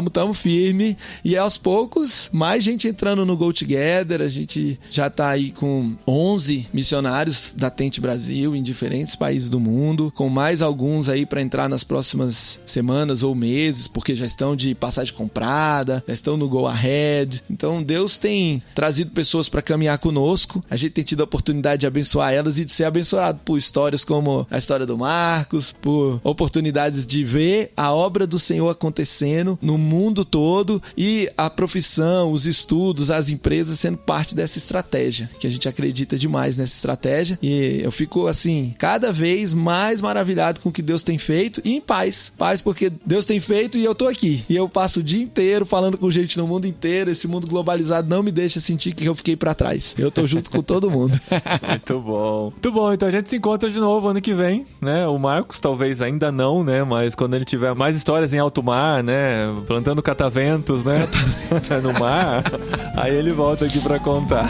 tamo firme, e aos poucos, mais gente entrando no Go Together, a gente já tá aí com 11 missionários da Tente Brasil em diferentes países do mundo, com mais alguns aí para entrar nas próximas semanas ou meses, porque já estão de passagem comprada, já estão no Go Ahead. Então Deus tem trazido pessoas para caminhar conosco, a gente tem tido a oportunidade de abençoar elas e de ser abençoado por histórias como a história do Marcos, por oportunidades de ver a obra do Senhor acontecendo no mundo todo e a profissão, os estudos, as empresas sendo parte dessa estratégia, que a gente acredita demais nessa estratégia, e eu fico assim, cada vez mais maravilhado com o que Deus tem feito e em paz porque Deus tem feito e eu tô aqui, e eu passo o dia inteiro falando com gente no mundo inteiro. Esse mundo globalizado não me deixa sentir que eu fiquei pra trás, eu tô junto com todo mundo. Muito bom, então a gente se encontra de novo ano que vem, né? O Marcos talvez ainda não, né? Mas quando ele tiver mais histórias em alto mar, né? Plantando cataventos, né? No mar, aí ele volta aqui pra contar.